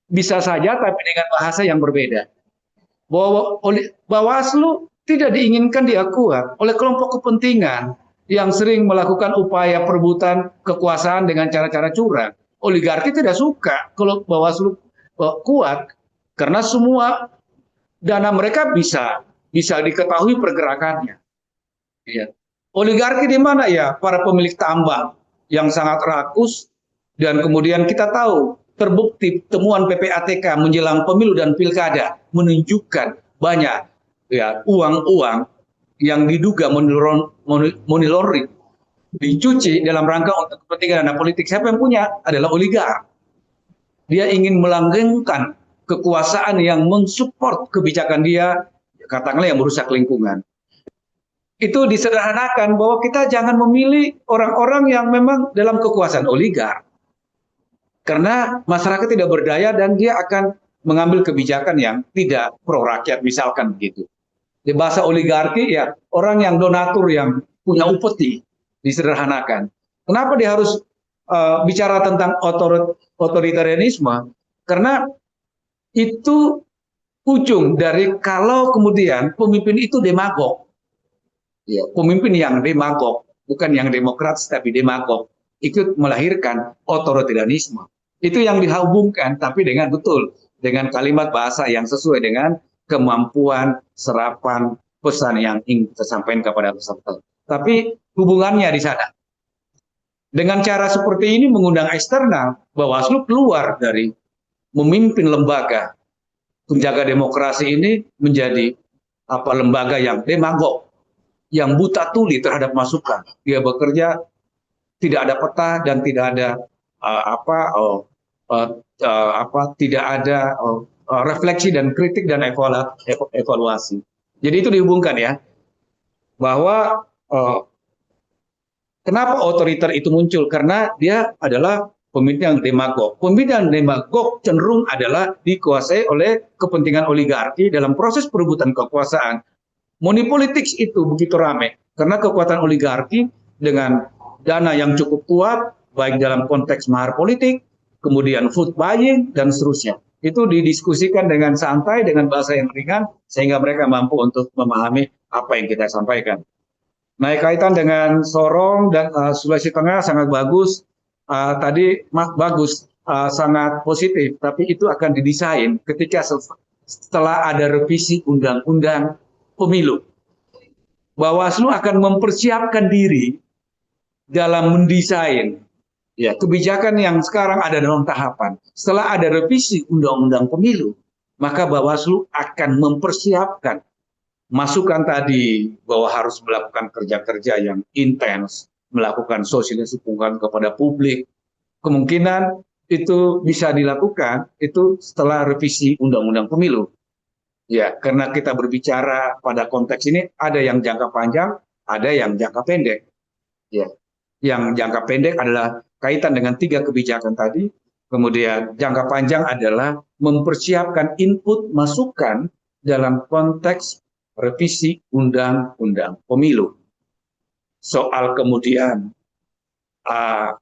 S4: Bisa saja tapi dengan bahasa yang berbeda. Bahwa Bawaslu tidak diinginkan dia kuat oleh kelompok kepentingan yang sering melakukan upaya perebutan kekuasaan dengan cara-cara curang. Oligarki tidak suka kalau Bawaslu kuat karena semua dana mereka bisa diketahui pergerakannya. Ya. Oligarki di mana ya? Para pemilik tambang yang sangat rakus, dan kemudian kita tahu terbukti temuan PPATK menjelang pemilu dan pilkada menunjukkan banyak ya uang-uang yang diduga money laundering dicuci dalam rangka untuk kepentingan dana politik. Siapa yang punya? Adalah oligark. Dia ingin melanggengkan kekuasaan yang mensupport kebijakan dia, katakanlah yang merusak lingkungan. Itu disederhanakan bahwa kita jangan memilih orang-orang yang memang dalam kekuasaan oligark. Karena masyarakat tidak berdaya dan dia akan mengambil kebijakan yang tidak pro rakyat, misalkan begitu. Di bahasa oligarki ya orang yang donatur yang punya upeti, disederhanakan. Kenapa dia harus bicara tentang otoritarianisme? Karena
S7: itu ujung dari kalau kemudian pemimpin itu demagog. Ya, pemimpin yang demagog, bukan yang demokratis tapi demagog, ikut melahirkan otoritarianisme. Itu yang dihubungkan, tapi dengan betul, dengan kalimat bahasa yang sesuai dengan kemampuan serapan pesan yang ingin kita sampaikan kepada peserta. Tapi hubungannya di sana. Dengan cara seperti ini mengundang eksternal, Bawaslu keluar dari memimpin lembaga penjaga demokrasi ini menjadi lembaga yang demagog, yang buta tuli terhadap masukan. Dia bekerja tidak ada peta dan tidak ada tidak ada refleksi dan kritik dan evaluasi. Jadi itu dihubungkan ya, bahwa kenapa otoriter itu muncul? Karena dia adalah pemimpin yang demagog. Pemimpin yang demagog cenderung adalah dikuasai oleh kepentingan oligarki dalam proses perebutan kekuasaan. Money politics itu begitu ramai karena kekuatan oligarki dengan dana yang cukup kuat, baik dalam konteks mahar politik, kemudian vote buying, dan seterusnya. Itu didiskusikan dengan santai, dengan bahasa yang ringan, sehingga mereka mampu untuk memahami apa yang kita sampaikan. Nah, kaitan dengan Sorong dan Sulawesi Tengah sangat bagus. Tadi bagus, sangat positif, tapi itu akan didesain ketika setelah ada revisi undang-undang pemilu. Bawaslu akan mempersiapkan diri dalam mendesain ya kebijakan yang sekarang ada dalam tahapan. Setelah ada revisi undang-undang pemilu, maka Bawaslu akan mempersiapkan masukan tadi bahwa harus melakukan kerja-kerja yang intens, melakukan sosialisasi kepada publik. Kemungkinan itu bisa dilakukan itu setelah revisi undang-undang pemilu. Ya, karena kita berbicara pada konteks ini ada yang jangka panjang, ada yang jangka pendek. Ya. Yang jangka pendek adalah kaitan dengan 3 kebijakan tadi. Kemudian jangka panjang adalah mempersiapkan input masukan dalam konteks revisi undang-undang pemilu. Soal kemudian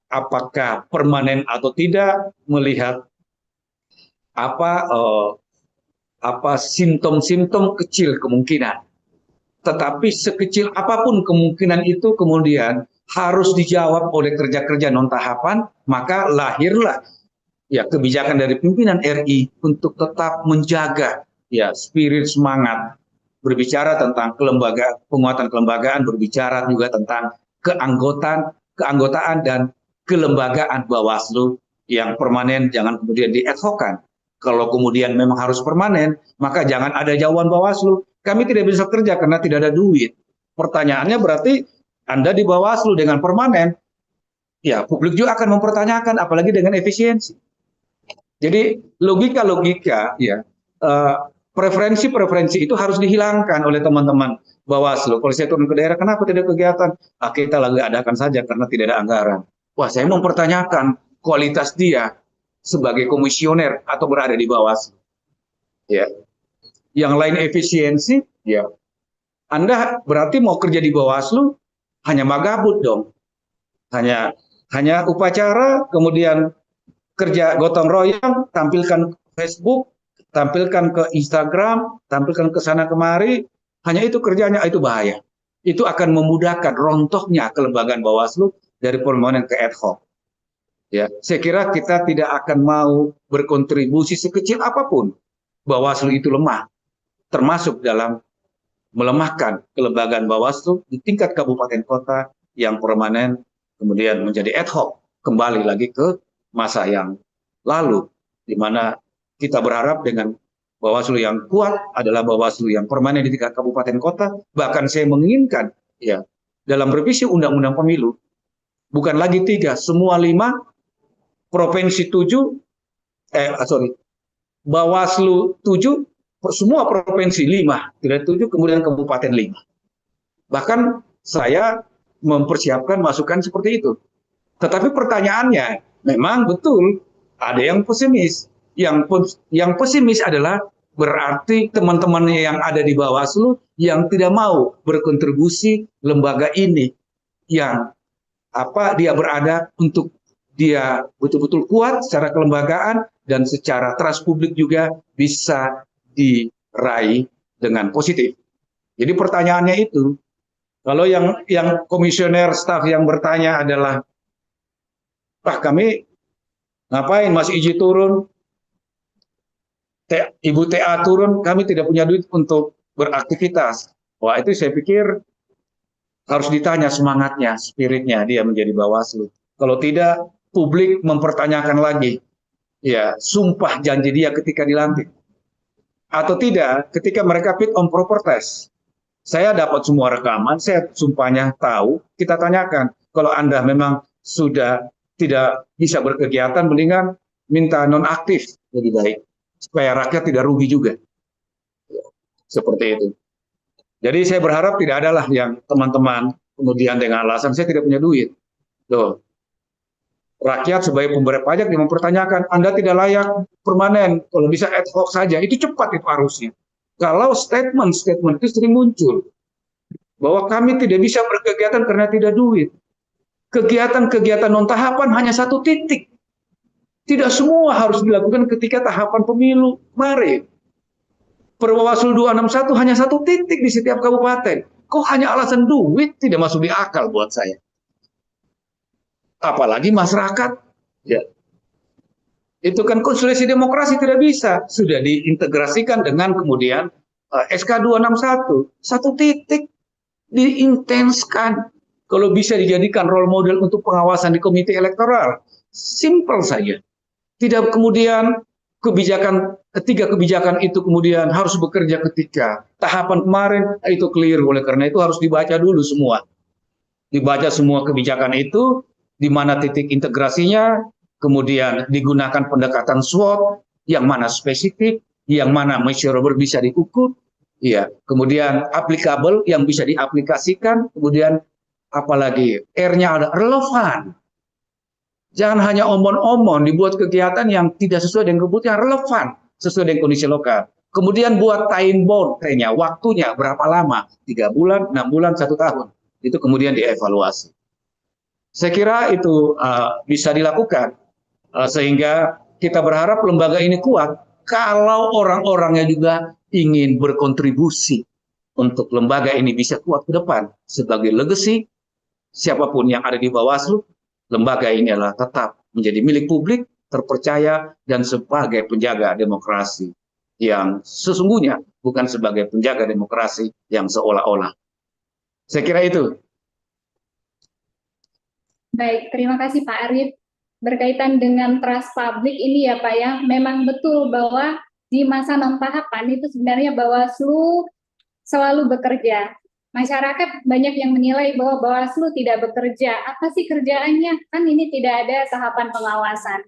S7: apakah permanen atau tidak, melihat simptom-simptom kecil kemungkinan. Tetapi sekecil apapun kemungkinan itu kemudian harus dijawab oleh kerja-kerja non tahapan, maka lahirlah ya kebijakan dari pimpinan RI untuk tetap menjaga ya spirit semangat berbicara tentang penguatan kelembagaan, berbicara juga tentang keanggotaan dan kelembagaan Bawaslu yang permanen, jangan kemudian di-ad-hoc-kan. Kalau kemudian memang harus permanen, maka jangan ada jawaban Bawaslu. Kami tidak bisa kerja karena tidak ada duit. Pertanyaannya berarti Anda di Bawaslu dengan permanen, ya publik juga akan mempertanyakan, apalagi dengan efisiensi. Jadi logika-logika ya, preferensi-preferensi itu harus dihilangkan oleh teman-teman Bawaslu. Kalau saya turun ke daerah, kenapa tidak kegiatan? Kita lagi adakan saja karena tidak ada anggaran. Wah, saya mempertanyakan kualitas dia sebagai komisioner atau berada di Bawaslu. Ya. Yang lain efisiensi, ya. Anda berarti mau kerja di Bawaslu hanya magabut dong. Hanya upacara, kemudian kerja gotong royong, tampilkan Facebook, tampilkan ke Instagram, tampilkan ke sana kemari, hanya itu kerjanya, itu bahaya. Itu akan memudahkan rontohnya kelembagaan Bawaslu dari permohonan ke ad hoc. Ya, saya kira kita tidak akan mau berkontribusi sekecil apapun. Bawaslu itu lemah, termasuk dalam melemahkan kelembagaan Bawaslu di tingkat kabupaten kota yang permanen, kemudian menjadi ad hoc, kembali lagi ke masa yang lalu, di mana kita berharap dengan Bawaslu yang kuat adalah Bawaslu yang permanen di tingkat kabupaten kota. Bahkan saya menginginkan ya dalam revisi undang-undang pemilu bukan lagi 3, semua 5, provinsi 7, Bawaslu 7, semua provinsi 5, tidak 7, kemudian kabupaten 5. Bahkan saya mempersiapkan masukan seperti itu. Tetapi pertanyaannya, memang betul ada yang pesimis. Yang pesimis adalah berarti teman-teman yang ada di Bawaslu yang tidak mau berkontribusi lembaga ini yang dia berada untuk dia betul-betul kuat secara kelembagaan dan secara trust publik juga bisa diraih dengan positif. Jadi pertanyaannya itu, kalau yang komisioner staf yang bertanya adalah, Pak kami ngapain Mas Iji turun, Ibu TA turun, kami tidak punya duit untuk beraktivitas. Wah itu saya pikir harus ditanya semangatnya, spiritnya dia menjadi Bawaslu. Kalau tidak, publik mempertanyakan lagi, ya sumpah janji dia ketika dilantik. Atau tidak, ketika mereka fit on proper test. Saya dapat semua rekaman, saya sumpahnya tahu, kita tanyakan. Kalau Anda memang sudah tidak bisa berkegiatan, mendingan minta nonaktif lebih baik. Supaya rakyat tidak rugi juga. Seperti itu. Jadi saya berharap tidak adalah yang teman-teman kemudian dengan alasan saya tidak punya duit. Loh. Rakyat sebagai pembayar pajak yang mempertanyakan, Anda tidak layak permanen, kalau bisa ad hoc saja, itu cepat itu harusnya. Kalau statement itu sering muncul, bahwa kami tidak bisa berkegiatan karena tidak duit. Kegiatan-kegiatan non-tahapan hanya satu titik. Tidak semua harus dilakukan ketika tahapan pemilu kemarin. Perbawaslu 261 hanya satu titik di setiap kabupaten. Kok hanya alasan duit tidak masuk di akal buat saya. Apalagi masyarakat, ya. Itu kan konsolidasi demokrasi tidak bisa. Sudah diintegrasikan dengan kemudian SK 261. Satu titik diintenskan. Kalau bisa dijadikan role model untuk pengawasan di komite elektoral. Simple saja. Tidak kemudian ketiga kebijakan itu kemudian harus bekerja ketika tahapan kemarin, itu keliru. Oleh karena itu harus dibaca dulu semua. Dibaca semua kebijakan itu, di mana titik integrasinya, kemudian digunakan pendekatan SWOT, yang mana spesifik, yang mana measurable bisa diukur, ya, kemudian applicable yang bisa diaplikasikan, kemudian apalagi R-nya ada relevan. Jangan hanya omon-omon dibuat kegiatan yang tidak sesuai dengan kebutuhan, relevan sesuai dengan kondisi lokal. Kemudian buat time bound-nya, waktunya berapa lama? 3 bulan, 6 bulan, 1 tahun. Itu kemudian dievaluasi. Saya kira itu bisa dilakukan sehingga kita berharap lembaga ini kuat kalau orang-orangnya juga ingin berkontribusi untuk lembaga ini bisa kuat ke depan sebagai legacy. Siapapun yang ada di Bawaslu, lembaga ini adalah tetap menjadi milik publik, terpercaya, dan sebagai penjaga demokrasi yang sesungguhnya, bukan sebagai penjaga demokrasi yang seolah-olah. Saya kira itu.
S2: Baik, terima kasih Pak Arief. Berkaitan dengan trust publik ini ya Pak ya, memang betul bahwa di masa non-tahapan itu sebenarnya Bawaslu selalu bekerja. Masyarakat banyak yang menilai bahwa Bawaslu tidak bekerja. Apa sih kerjaannya? Kan ini tidak ada tahapan pengawasan.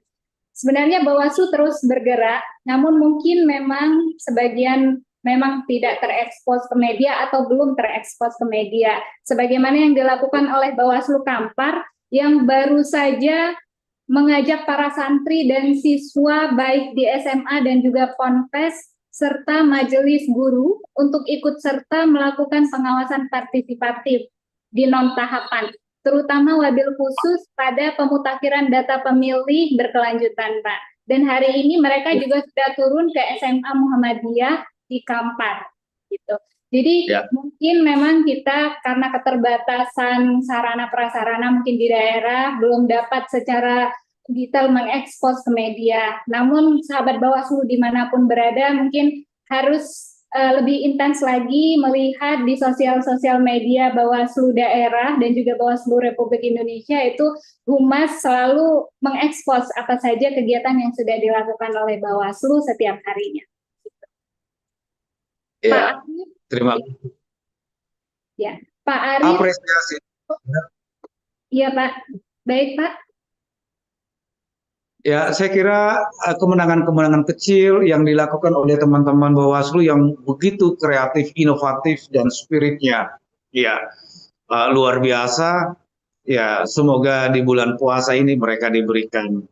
S2: Sebenarnya Bawaslu terus bergerak, namun mungkin memang sebagian memang tidak terekspos ke media atau belum terekspos ke media. Sebagaimana yang dilakukan oleh Bawaslu Kampar, yang baru saja mengajak para santri dan siswa baik di SMA dan juga Ponpes serta majelis guru untuk ikut serta melakukan pengawasan partisipatif di non-tahapan, terutama wabil khusus pada pemutakhiran data pemilih berkelanjutan, Pak. Dan hari ini mereka juga sudah turun ke SMA Muhammadiyah di Kampar, gitu. Jadi mungkin memang kita karena keterbatasan sarana prasarana mungkin di daerah belum dapat secara detail mengekspos ke media. Namun sahabat Bawaslu dimanapun berada mungkin harus lebih intens lagi melihat di sosial media Bawaslu daerah dan juga Bawaslu Republik Indonesia itu Humas selalu mengekspos apa saja kegiatan yang sudah dilakukan oleh Bawaslu setiap harinya.
S7: Ya.
S2: Pak Arief,
S7: Terima kasih.
S2: ya, Pak Arief.
S7: Apresiasi.
S2: Iya Pak, baik Pak.
S7: Ya, saya kira kemenangan-kemenangan kecil yang dilakukan oleh teman-teman Bawaslu yang begitu kreatif, inovatif, dan spiritnya, ya luar biasa. Ya, semoga di bulan puasa ini mereka diberikan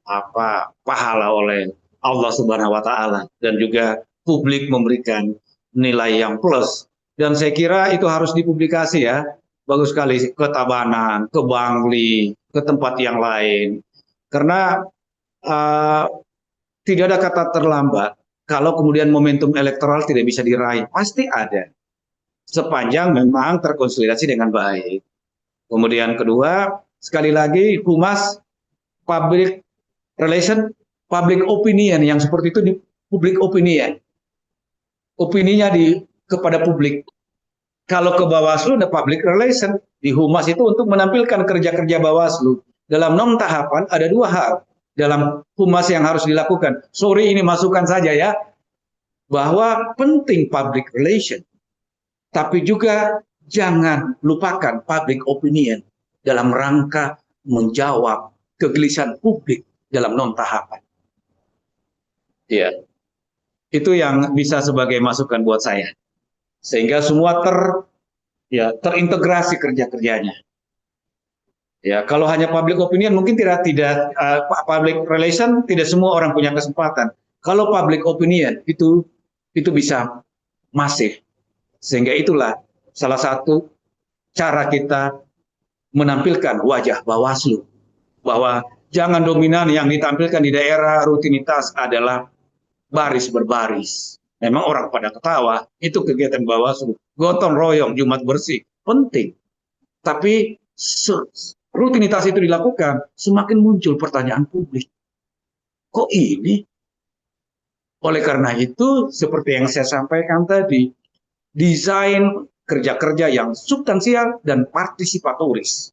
S7: pahala oleh Allah Subhanahu Wa Taala dan juga publik memberikan nilai yang plus. Dan saya kira itu harus dipublikasi ya. Bagus sekali ke Tabanan, ke Bangli, ke tempat yang lain. Karena tidak ada kata terlambat kalau kemudian momentum elektoral tidak bisa diraih. Pasti ada. Sepanjang memang terkonsolidasi dengan baik. Kemudian kedua, sekali lagi humas public relation, public opinion yang seperti itu di public opinion. Opininya kepada publik. Kalau ke Bawaslu ada public relation, di humas itu untuk menampilkan kerja-kerja Bawaslu. Dalam non tahapan ada dua hal dalam humas yang harus dilakukan. Sorry, ini masukan saja ya, bahwa penting public relation, tapi juga jangan lupakan public opinion dalam rangka menjawab kegelisahan publik dalam non tahapan. Ya, itu yang bisa sebagai masukan buat saya, sehingga semua terintegrasi kerja-kerjanya. Ya, kalau hanya public opinion mungkin tidak public relation tidak semua orang punya kesempatan. Kalau public opinion itu bisa masif. Sehingga itulah salah satu cara kita menampilkan wajah Bawaslu, bahwa jangan dominan yang ditampilkan di daerah rutinitas adalah baris berbaris. Memang orang pada ketawa, itu kegiatan Bawaslu, gotong royong, Jumat bersih, penting. Tapi rutinitas itu dilakukan, semakin muncul pertanyaan publik. Kok ini? Oleh karena itu, seperti yang saya sampaikan tadi, desain kerja-kerja yang substansial dan partisipatoris.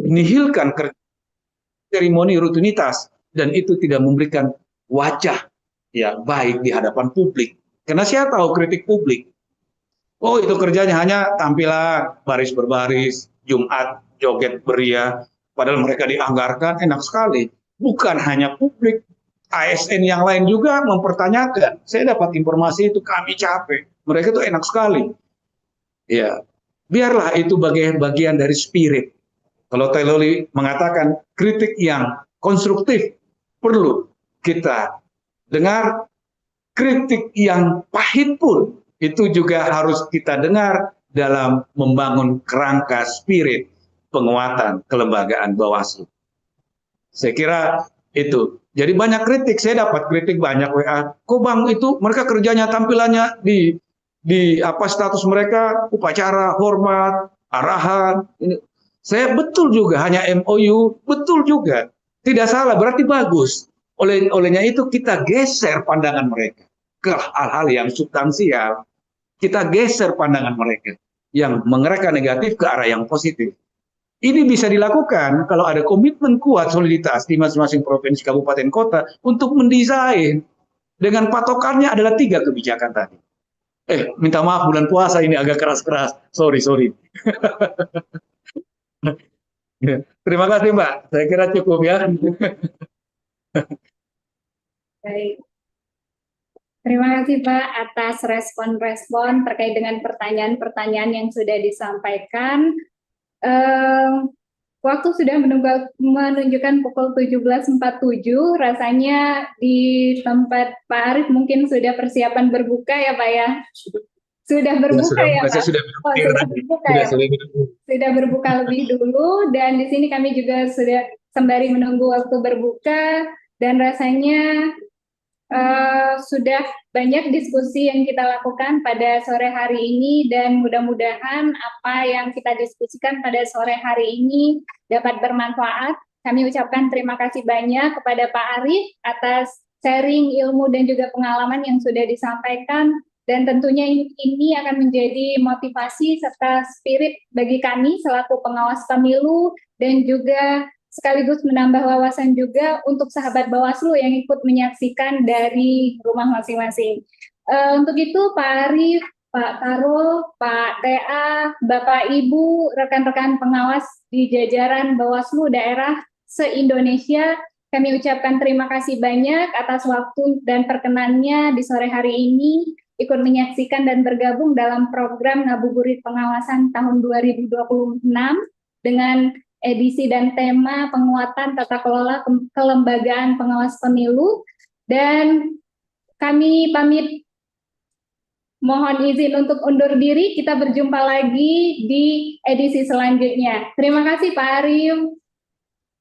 S7: Nihilkan seremoni rutinitas, dan itu tidak memberikan wajah baik di hadapan publik. Karena saya tahu kritik publik. Oh, itu kerjanya hanya tampilan baris berbaris, Jumat joget beria, padahal mereka dianggarkan, enak sekali. Bukan hanya publik, ASN yang lain juga mempertanyakan. Saya dapat informasi itu, kami capek. Mereka itu enak sekali. Ya, biarlah itu bagian dari spirit. Kalau Taylor mengatakan kritik yang konstruktif perlu kita dengar, kritik yang pahit pun itu juga harus kita dengar dalam membangun kerangka spirit penguatan kelembagaan Bawaslu. Saya kira itu. Jadi banyak kritik, saya dapat kritik banyak WA. Kok Bang itu mereka kerjanya tampilannya di status mereka upacara, hormat, arahan. Ini. Saya betul juga hanya MOU, betul juga. Tidak salah, berarti bagus. Olehnya itu kita geser pandangan mereka ke hal-hal yang substansial. Kita geser pandangan mereka yang mengerahkan negatif ke arah yang positif. Ini bisa dilakukan kalau ada komitmen kuat soliditas di masing-masing provinsi, kabupaten, kota untuk mendesain dengan patokannya adalah 3 kebijakan tadi. Minta maaf bulan puasa ini agak keras-keras. Sorry. Terima kasih Mbak. Saya kira cukup ya.
S2: Baik. Terima kasih Pak atas respon-respon terkait dengan pertanyaan-pertanyaan yang sudah disampaikan. Waktu sudah menunjukkan pukul 17.47, rasanya di tempat Pak Arief mungkin sudah persiapan berbuka ya Pak ya? Sudah berbuka ya Pak? Sudah berbuka lebih dulu, dan di sini kami juga sudah sembari menunggu waktu berbuka, dan rasanya sudah banyak diskusi yang kita lakukan pada sore hari ini, dan mudah-mudahan apa yang kita diskusikan pada sore hari ini dapat bermanfaat. Kami ucapkan terima kasih banyak kepada Pak Arief atas sharing ilmu dan juga pengalaman yang sudah disampaikan, dan tentunya ini akan menjadi motivasi serta spirit bagi kami selaku pengawas pemilu, dan juga sekaligus menambah wawasan juga untuk sahabat Bawaslu yang ikut menyaksikan dari rumah masing-masing. Untuk itu Pak Arief, Pak Karol, Pak TA, Bapak Ibu, rekan-rekan pengawas di jajaran Bawaslu daerah se-Indonesia, kami ucapkan terima kasih banyak atas waktu dan perkenannya di sore hari ini ikut menyaksikan dan bergabung dalam program Ngabuburit Pengawasan tahun 2026 dengan edisi dan tema penguatan tata kelola kelembagaan pengawas pemilu, dan kami pamit mohon izin untuk undur diri. Kita berjumpa lagi di edisi selanjutnya. Terima kasih Pak Arief.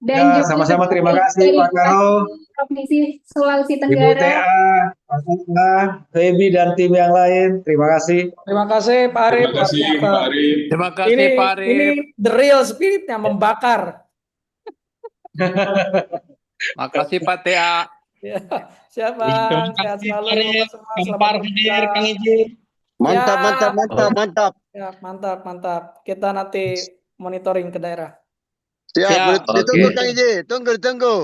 S2: dan
S7: Ya,
S2: juga
S7: sama-sama terima kasih
S2: dari
S7: Pak Karo,
S2: Provinsi Sulawesi
S7: Ibu
S2: Tenggara.
S7: TA, Pak Fatma, Febi dan tim yang lain. Terima kasih.
S3: Terima kasih Pak Arif.
S5: Terima kasih
S3: luar biasa.
S5: Pak Arif.
S8: Terima kasih
S3: Ini
S8: Pak Arif.
S3: ini the real spiritnya membakar.
S8: Makasih Pak TA.
S3: Ya, siap Bang. Sehat selalu. Bapak semua. Selamat berbuka.
S8: Kang Ijin.
S9: Mantap,
S3: Ya.
S9: mantap, mantap, mantap.
S3: Ya, mantap, mantap. Kita nanti monitoring ke daerah.
S9: Siap,
S8: Siap.
S9: ditunggu
S7: Oke.
S9: Kang Iji, ditunggu.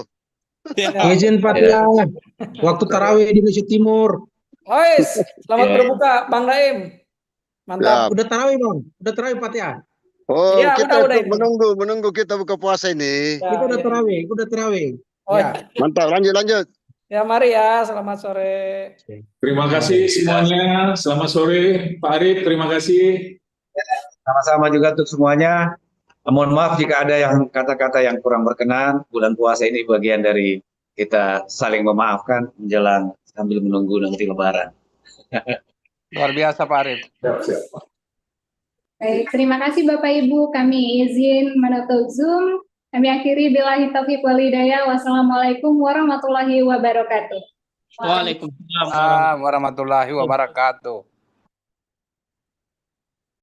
S7: Izin Pak Tia, waktu tarawih di Indonesia Timur.
S3: Ois, selamat
S8: Ya.
S3: berbuka Bang Daim. Mantap.
S9: Siap.
S7: Udah tarawih Bang, udah tarawih Pak Tia.
S9: Oh,
S3: Iya,
S9: kita
S3: udah ini.
S9: menunggu kita buka puasa ini.
S3: Ya, ya.
S7: udah tarawih.
S3: Oh,
S7: Ya.
S9: Mantap, lanjut.
S3: ya mari ya. Selamat sore.
S5: Terima kasih semuanya. Selamat sore Pak Arif. Terima kasih.
S7: Sama-sama juga untuk semuanya. Mohon maaf jika ada yang kata-kata yang kurang berkenan. Bulan puasa ini bagian dari kita saling memaafkan menjelang sambil menunggu nanti Lebaran.
S8: Luar biasa Pak Arif.
S5: Siap.
S2: Baik, terima kasih Bapak Ibu. Kami izin menutup Zoom. Kami akhiri billahi taufiq wal hidayah. Wassalamualaikum warahmatullahi wabarakatuh.
S8: Waalaikumsalam warahmatullahi wabarakatuh.